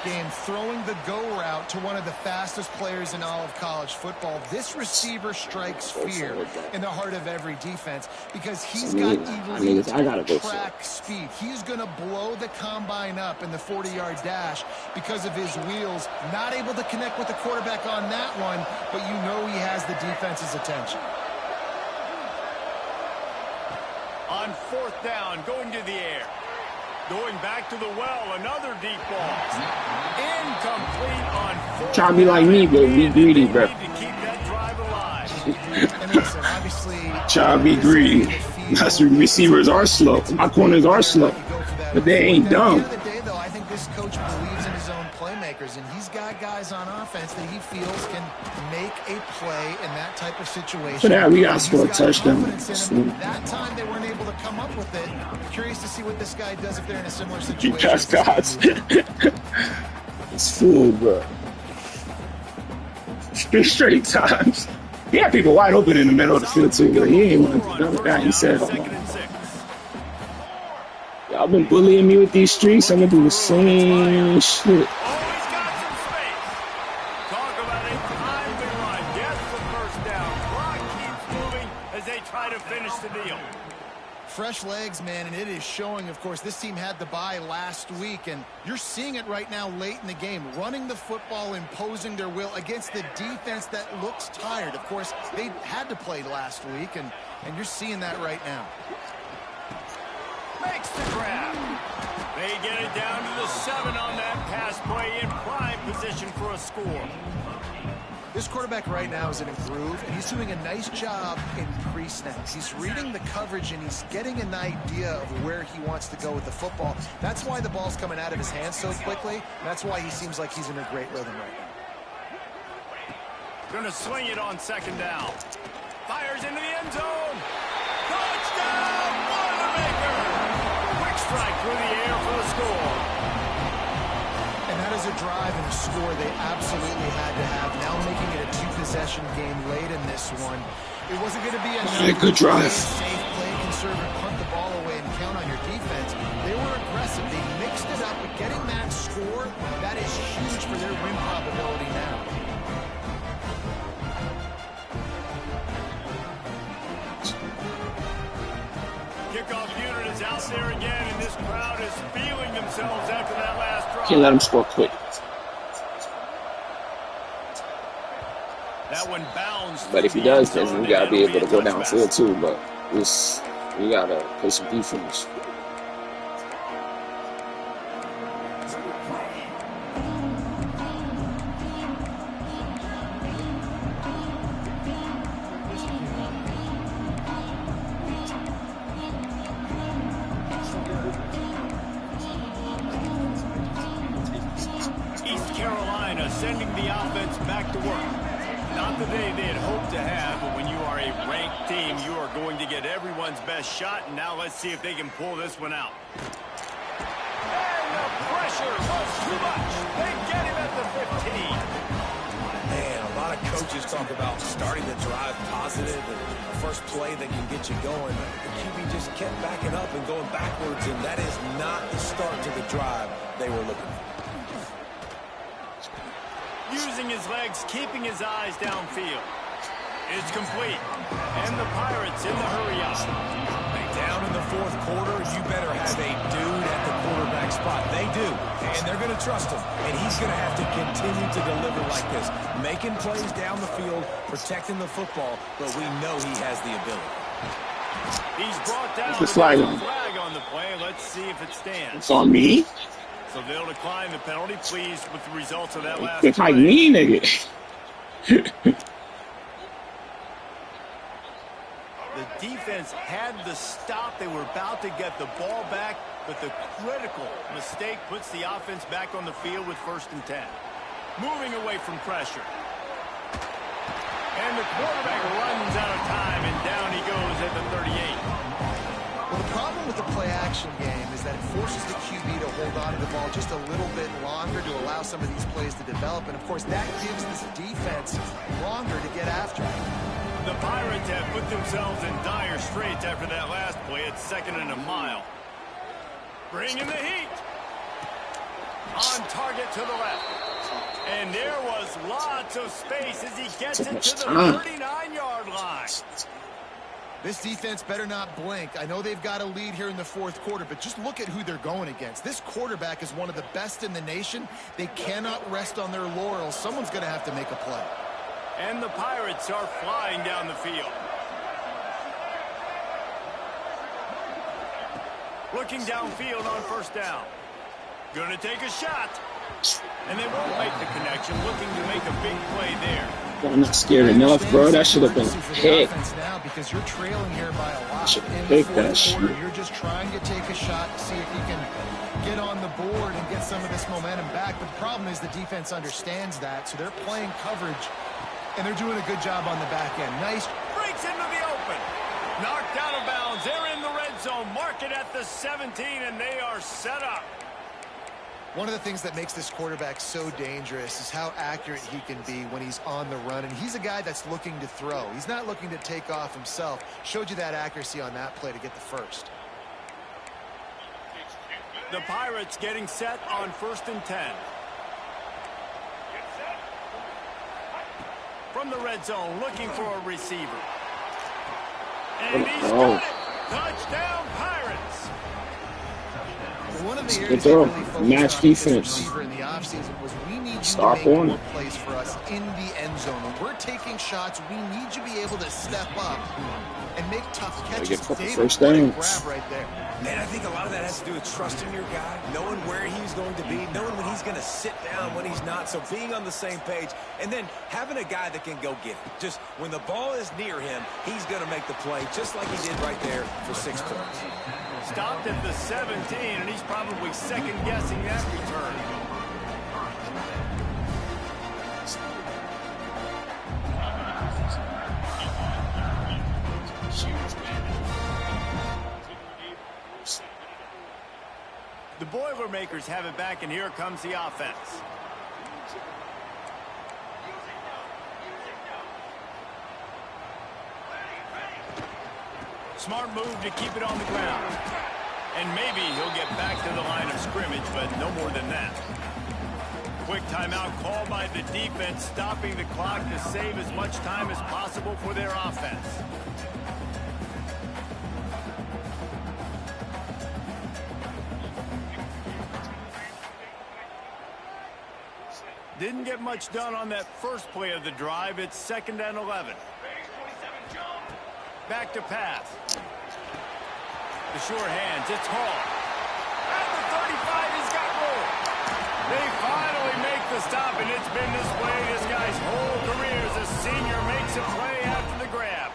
Throwing the go route to one of the fastest players in all of college football. This receiver strikes fear in the heart of every defense because he's got elite track speed. He's going to blow the combine up in the 40-yard dash because of his wheels. Not able to connect with the quarterback on that one, but you know he has the defense's attention. On fourth down, going to the air. Going back to the well, another deep ball. Incomplete on fourth. Try to be like me, but be greedy, bro. To keep that drive alive. And listen, obviously, Try to be greedy. My receivers are slow. My corners are slow, but they ain't dumb. At the end of the day, though, I think this coach believes in his own playmakers, and he's got guys on offense that he feels can make a play in that type of situation. For that, we got to score a touchdown. That time they weren't able to come up with it. Curious to see what this guy does if they're in a similar situation. Just God's. It's full, bro. Straight times. He had people wide open in the middle of the field, too, but he ain't want to do that. He said, y'all been bullying me with these streaks. I'm going to do the same shit. Fresh legs, man, and it is showing, of course. This team had the bye last week, and you're seeing it right now late in the game. Running the football, imposing their will against the defense that looks tired. Of course, they had to play last week, and you're seeing that right now. Makes the grab. They get it down to the 7 on that pass play in prime position for a score. This quarterback right now is in a groove, and he's doing a nice job in pre-snap. He's reading the coverage, and he's getting an idea of where he wants to go with the football. That's why the ball's coming out of his hands so quickly, and that's why he seems like he's in a great rhythm right now. Going to swing it on second down. Fires into the end zone. Touchdown, Boilermaker! Quick strike through the air for the score. And that is a drive and a score they absolutely had to have. Now making it a two-possession game late in this one. It wasn't going to be a good drive. Safe play, conservative, punt the ball away and count on your defense. They were aggressive. They mixed it up, but getting that score, that is huge for their win probability now. Kickoff unit is out there again, and this crowd is feeling themselves after that last drive. Can't let him score quick. That one bounds. But if he does, then we gotta be able to go downfield too. But we gotta play some defense. Sending the offense back to work. Not the day they had hoped to have, but when you are a ranked team, you are going to get everyone's best shot, and now let's see if they can pull this one out. And the pressure was too much. They get him at the 15. Man, a lot of coaches talk about starting the drive positive and the first play that can get you going. The QB just kept backing up and going backwards, and that is not the start to the drive they were looking for. Using his legs, keeping his eyes downfield. It's complete. And the Pirates in the hurry-up. Down in the fourth quarter, you better have a dude at the quarterback spot. They do, and they're going to trust him. And he's going to have to continue to deliver like this, making plays down the field, protecting the football, but we know he has the ability. He's brought down. The flag on the play. Let's see if it stands. It's on me. So they'll decline the penalty. Pleased with the results of that last It's like play. me, nigga. The defense had the stop. They were about to get the ball back, but the critical mistake puts the offense back on the field with 1st and 10. Moving away from pressure. And the quarterback runs out of time, and down he goes at the 38. Well, the problem with the play-action game is that it forces the QB to hold on to the ball just a little bit longer to allow some of these plays to develop. And, of course, that gives this defense longer to get after it. The Pirates have put themselves in dire straits after that last play. It's 2nd and a mile. Bringing the heat. On target to the left. And there was lots of space as he gets it to the 39-yard line. This defense better not blink. I know they've got a lead here in the 4th quarter, but just look at who they're going against. This quarterback is one of the best in the nation. They cannot rest on their laurels. Someone's going to have to make a play. And the Pirates are flying down the field. Looking downfield on 1st down. Going to take a shot. And they won't make the connection. Looking to make a big play there. I'm not scared enough, bro. That should have been a pick. Now because you're trailing here by a lot. Should In pick the that 4th shit. quarter, you're just trying to take a shot, see if you can get on the board and get some of this momentum back. But the problem is the defense understands that, so they're playing coverage, and they're doing a good job on the back end. Nice. Breaks into the open. Knocked out of bounds. They're in the red zone. Mark it at the 17, and they are set up. One of the things that makes this quarterback so dangerous is how accurate he can be when he's on the run. And he's a guy that's looking to throw. He's not looking to take off himself. Showed you that accuracy on that play to get the 1st. The Pirates getting set on 1st and 10. From the red zone, looking for a receiver. And he's got it. Touchdown, Pirates. One of the areas they really focused Match on defense. receiver in the offseason was we need you Stop to make on more plays for us in the end zone. When we're taking shots, we need you to be able to step up and make tough catches. Get fucking David, first what a downs. grab right there. And I think a lot of that has to do with trusting your guy, knowing where he's going to be, knowing when he's going to sit down, when he's not. So being on the same page, and then having a guy that can go get it. Just when the ball is near him, he's going to make the play, just like he did right there for 6 points. Stopped at the 17, and he's probably second-guessing that return. The Boilermakers have it back, and here comes the offense. Smart move to keep it on the ground. And maybe he'll get back to the line of scrimmage, but no more than that. Quick timeout called by the defense, stopping the clock to save as much time as possible for their offense. Didn't get much done on that first play of the drive. It's 2nd and 11. Back to pass. The sure hands. It's Hall. At the 35, he's got room. They finally make the stop, and it's been this way this guy's whole career as a senior makes a play after the grab.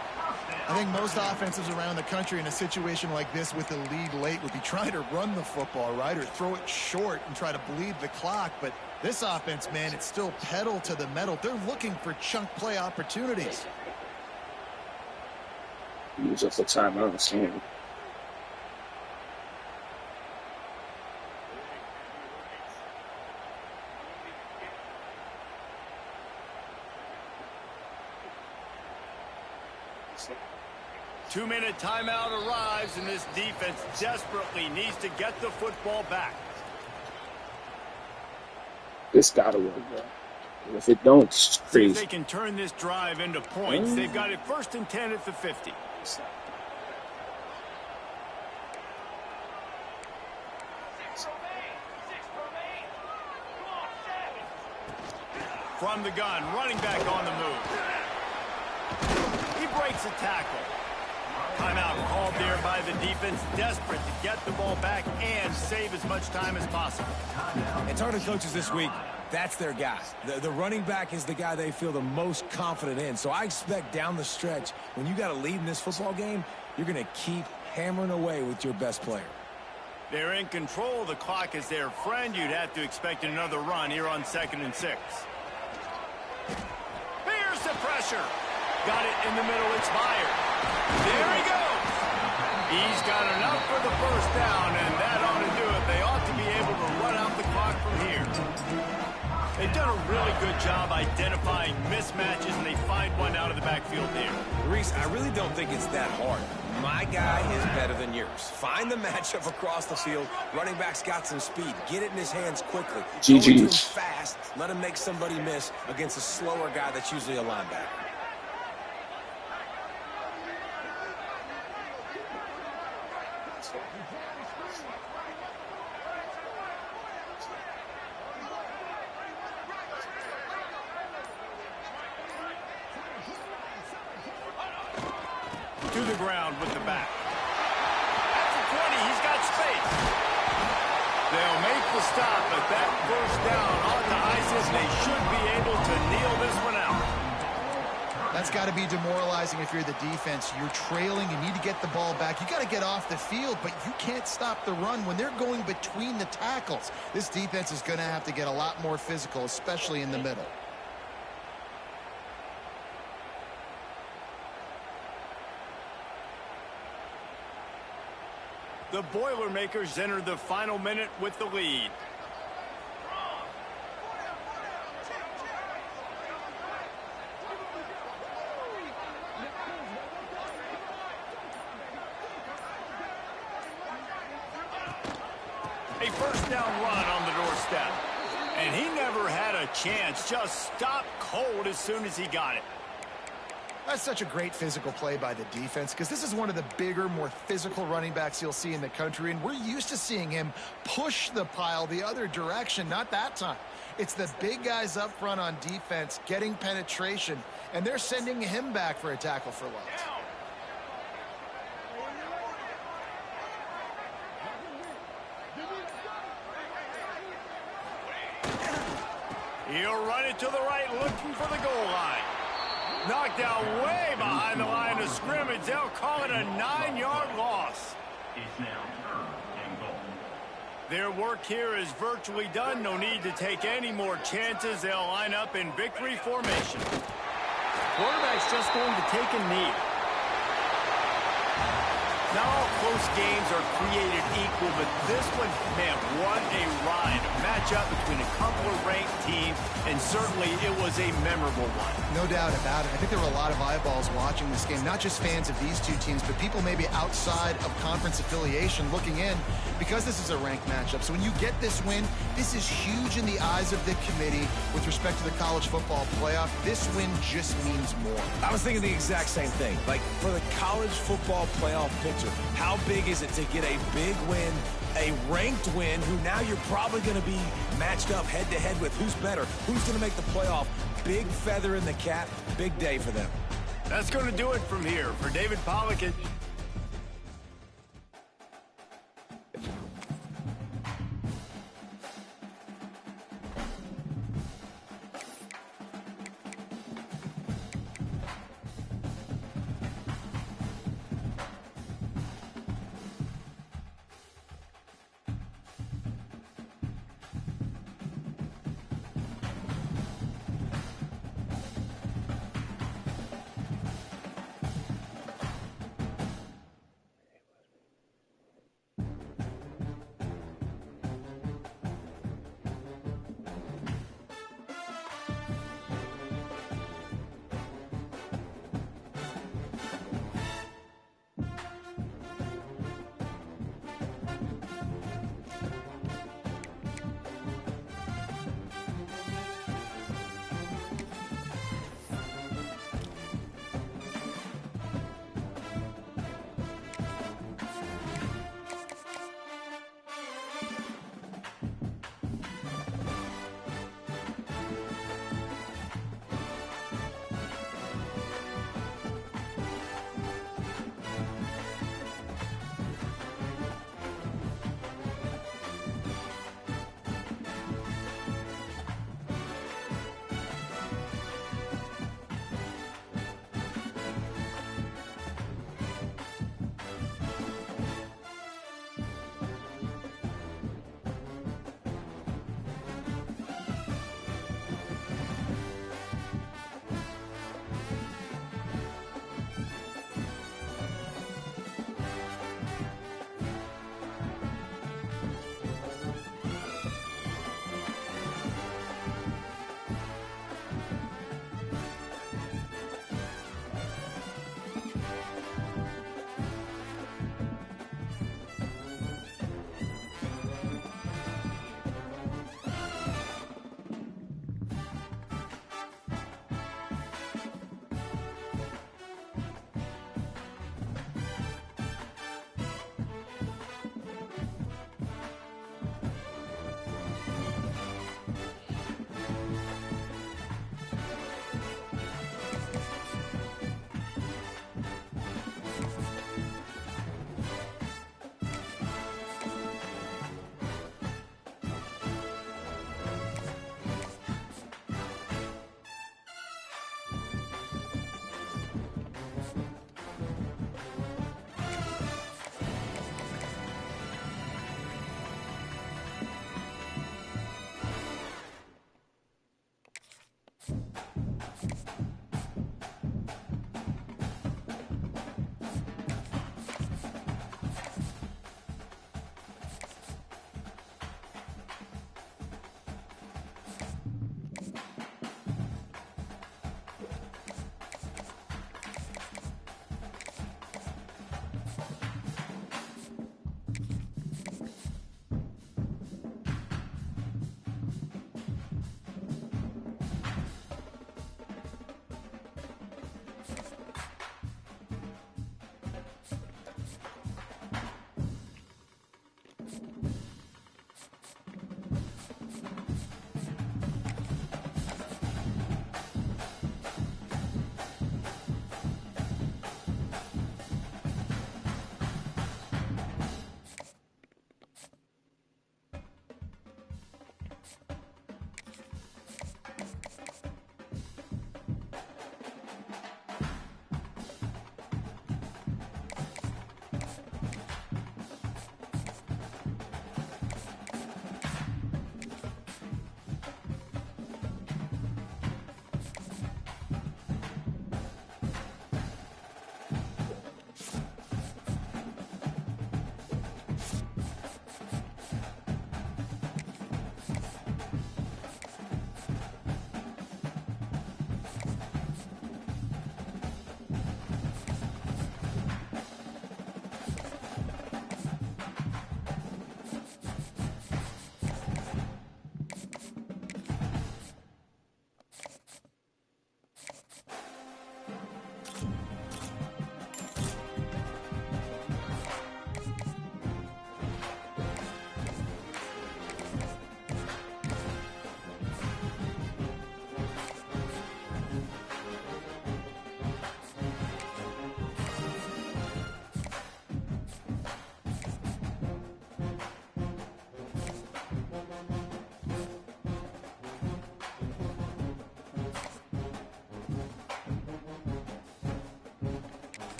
I think most offenses around the country in a situation like this with the lead late would be trying to run the football, right, or throw it short and try to bleed the clock. But this offense, man, it's still pedal to the metal. They're looking for chunk play opportunities. Use up the time, I understand. Two-minute timeout arrives, and this defense desperately needs to get the football back. This gotta work, bro. And if it don't, it's If crazy. they can turn this drive into points, they've got it 1st and 10 at the 50. From the gun, running back on the move. He breaks a tackle. Timeout timeout called there by the defense, desperate to get the ball back and save as much time as possible. And talking to coaches this week, that's their guy. The running back is the guy they feel the most confident in. So I expect down the stretch, when you got a lead in this football game, you're going to keep hammering away with your best player. They're in control. The clock is their friend. You'd have to expect another run here on 2nd and 6. Here's the pressure. Got it in the middle. It's Meyer. There he goes. He's got enough for the first down, and that ought to do it. They ought to be able to run out the clock from here. They've done a really good job identifying mismatches, and they find one out of the backfield there. Reese, I really don't think it's that hard. My guy is better than yours. Find the matchup across the field. Running back's got some speed. Get it in his hands quickly. Go to him fast. Let him make somebody miss against a slower guy that's usually a linebacker. To the ground with the back. At the 20, he's got space. They'll make the stop, but that first down on the ISIS, they should be able to kneel this one out. That's got to be demoralizing if you're the defense. You're trailing, you need to get the ball back. You got to get off the field, but you can't stop the run when they're going between the tackles. This defense is going to have to get a lot more physical, especially in the middle. The Boilermakers enter the final minute with the lead. A first down run on the doorstep. And he never had a chance. Just stopped cold as soon as he got it. That's such a great physical play by the defense because this is one of the bigger, more physical running backs you'll see in the country, and we're used to seeing him push the pile the other direction. Not that time. It's the big guys up front on defense getting penetration, and they're sending him back for a tackle for loss. He'll run it to the right, looking for the goal line. Knocked out way behind the line of scrimmage. They'll call it a 9-yard loss. Their work here is virtually done. No need to take any more chances. They'll line up in victory formation. Quarterback's just going to take a knee. Not all close games are created equal, but this one, man, what a ride. A matchup between a couple of ranked teams, and certainly it was a memorable one. No doubt about it. I think there were a lot of eyeballs watching this game, not just fans of these two teams, but people maybe outside of conference affiliation looking in because this is a ranked matchup. So when you get this win, this is huge in the eyes of the committee with respect to the college football playoff. This win just means more. I was thinking the exact same thing. Like, for the college football playoff picture, how big is it to get a big win, a ranked win, who now you're probably going to be matched up head-to-head with who's better, who's going to make the playoff. Big feather in the cap, big day for them. That's going to do it from here. For David Pollack and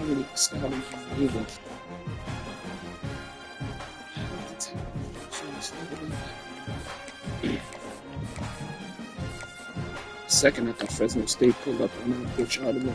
really started either. Second, I thought Fresno State pulled up on issatrbl.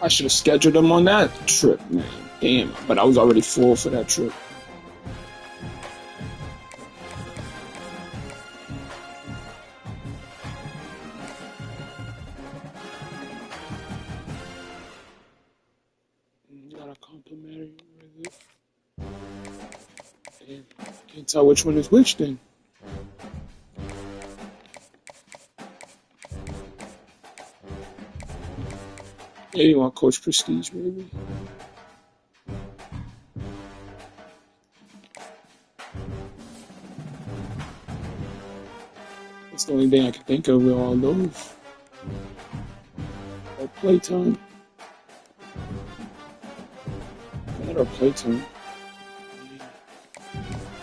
I should have scheduled them on that trip, man. Damn, but I was already full for that trip. Got a complimentary with it. Damn, can't tell which one is which then. Yeah, you want Coach Prestige, maybe? That's the only thing I can think of with all those. Or playtime. That or playtime.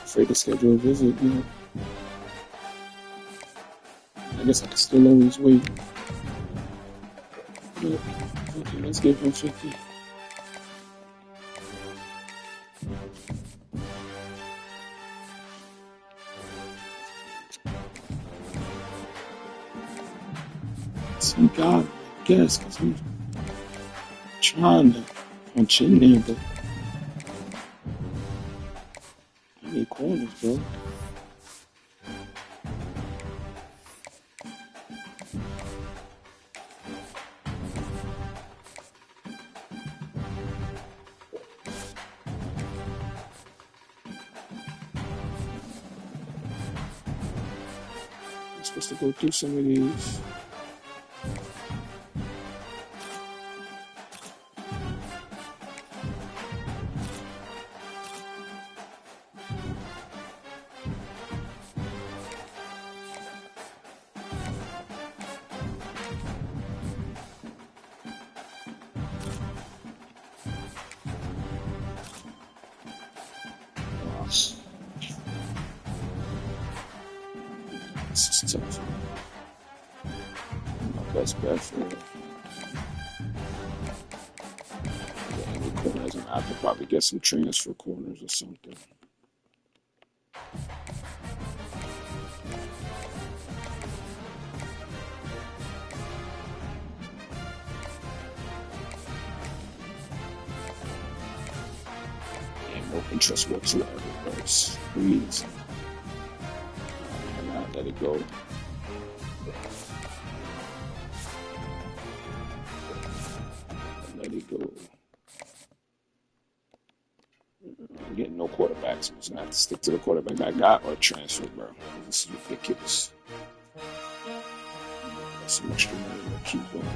Afraid to schedule a visit, you know. I guess I can still always wait. But, okay, let's give him 50. Some God, I guess, because I'm trying to punch in there, but I need corners, bro. I'm supposed to go through some of these. This is tough. My best bet for any corners. I'm gonna have to probably get some transfer corners or something. No interest whatsoever, guys. Please. Let it go. Let it go. I'm getting no quarterbacks. I'm just gonna have to stick to the quarterback I got or transfer, bro. This is ridiculous. Got some extra money to keep going.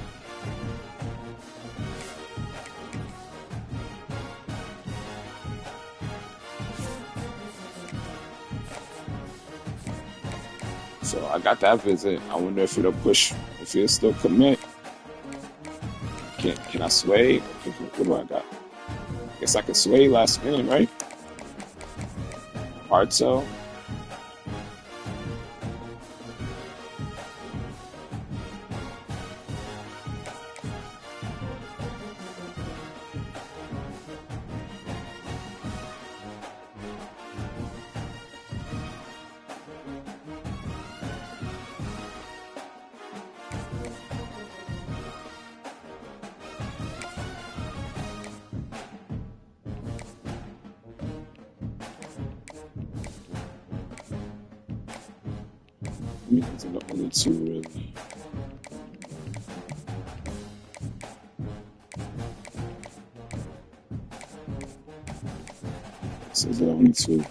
So I got that visit. I wonder if it'll push, if it'll still commit. Can I sway? What do I got? I guess I can sway last minute, right? Hard sell. It's only two, really. Says there only 2.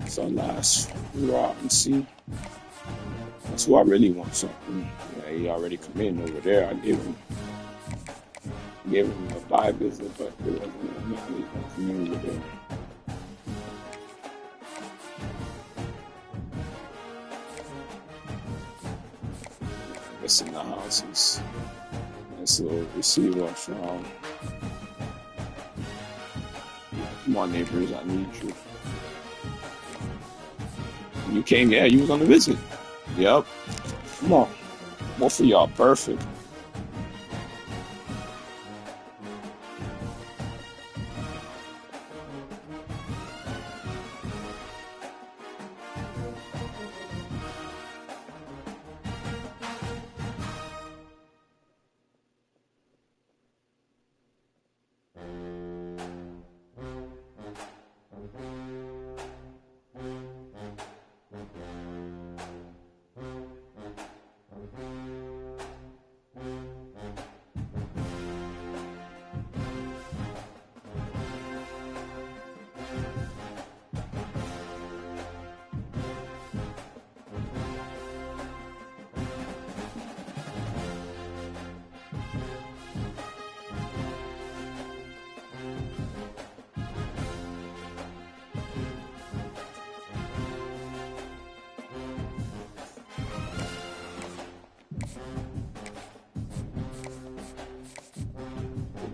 It's our last raw and see. That's who I really want something. Yeah, he already committed over there. I gave him a 5 visit, but it wasn't enough. He committed over there. In the houses. Nice little receiver from. Come on, neighbors, I need you. You came, yeah, you was on the visit. Yep. Come on. Both of y'all, perfect.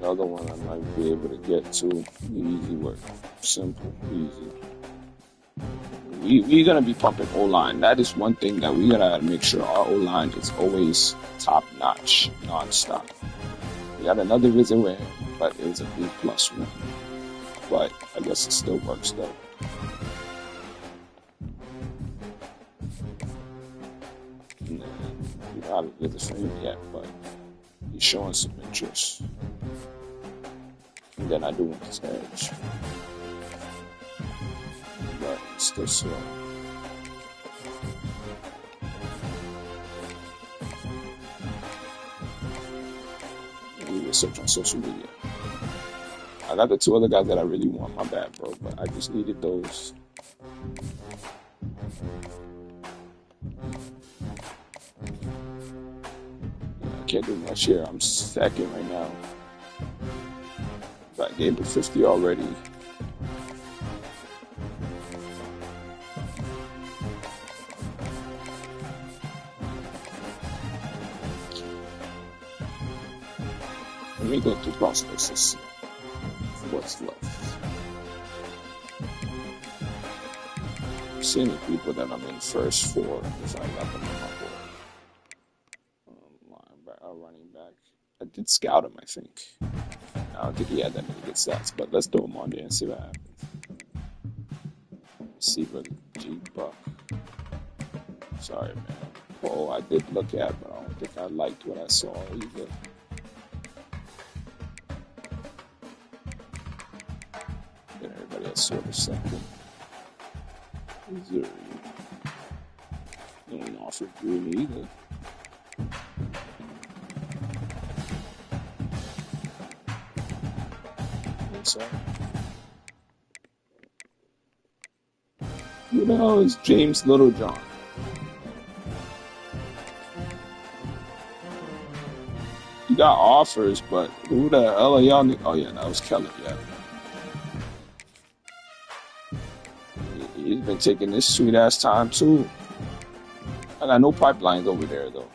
Another one I might be able to get to. Easy work. Simple. Easy. We're going to be pumping O-line. That is one thing that we got to make sure our O-line is always top-notch, non-stop. We got another visit with him, but it was a B+1. But I guess it still works, though. And we don't have a visit for him yet, but he's showing some interest. And then I do want this edge. But it's still slow. We research on social media. I got the 2 other guys that I really want. My bad, bro. But I just needed those. I can't do much here. I'm second right now. I gave it 50 already. Let me go through prospects and see what's left. I'm seeing the people that I'm in first for if I got them on my board. Running back. I did scout him, I think. I don't think he had that many good stats, but let's throw him on there and see what happens. Receiver G-Buck. Sorry, man. Oh, I did look at, but I don't think I liked what I saw either. Then everybody else sort of second. Missouri. No one offered Green either. Who the hell is James Littlejohn? You got offers, but who the hell are y'all? Oh yeah, that was Keller, yeah. He's been taking this sweet ass time too. I got no pipelines over there though.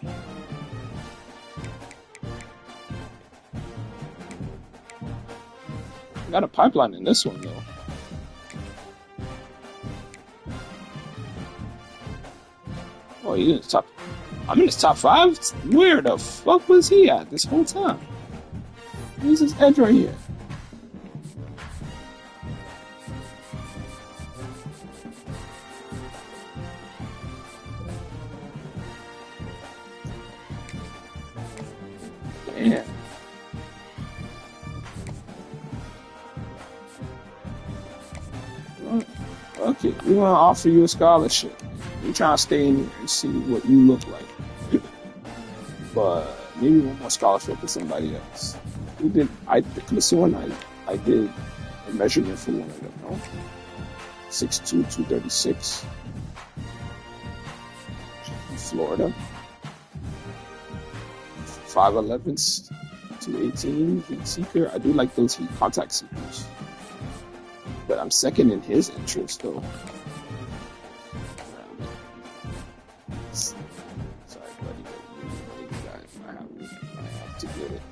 I got a pipeline in this one though. Oh, he's in the top. I'm in his top 5? Where the fuck was he at this whole time? Where's his edge right here? Damn. Okay, we want to offer you a scholarship. We're trying to stay in here and see what you look like. But maybe one more scholarship for somebody else. Who did I could have sworn I did a measurement for one of them, no? 6'2", 236. In Florida. 5'11", 218 heat seeker. I do like those heat contact seekers. But I'm second in his interest though. Sorry, buddy, I have to get it.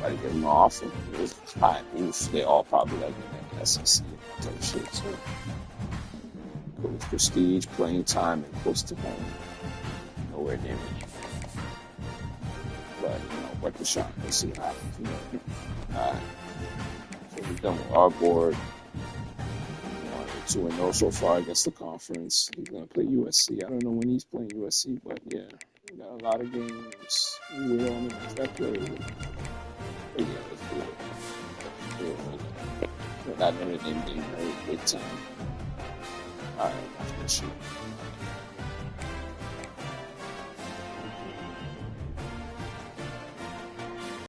Gotta get them off of this high roof. They all probably like the SEC type shit. So go with prestige, playing time, and close to home. Nowhere near me. But worth the shot. Let's see what happens. Alright. So we're done with our board. 2-0 so far against the conference. He's gonna play USC. I don't know when he's playing USC, but yeah, we got a lot of games. We were on that play. But yeah, let's do it. That Notre Dame game, very big time. Alright, let's shoot.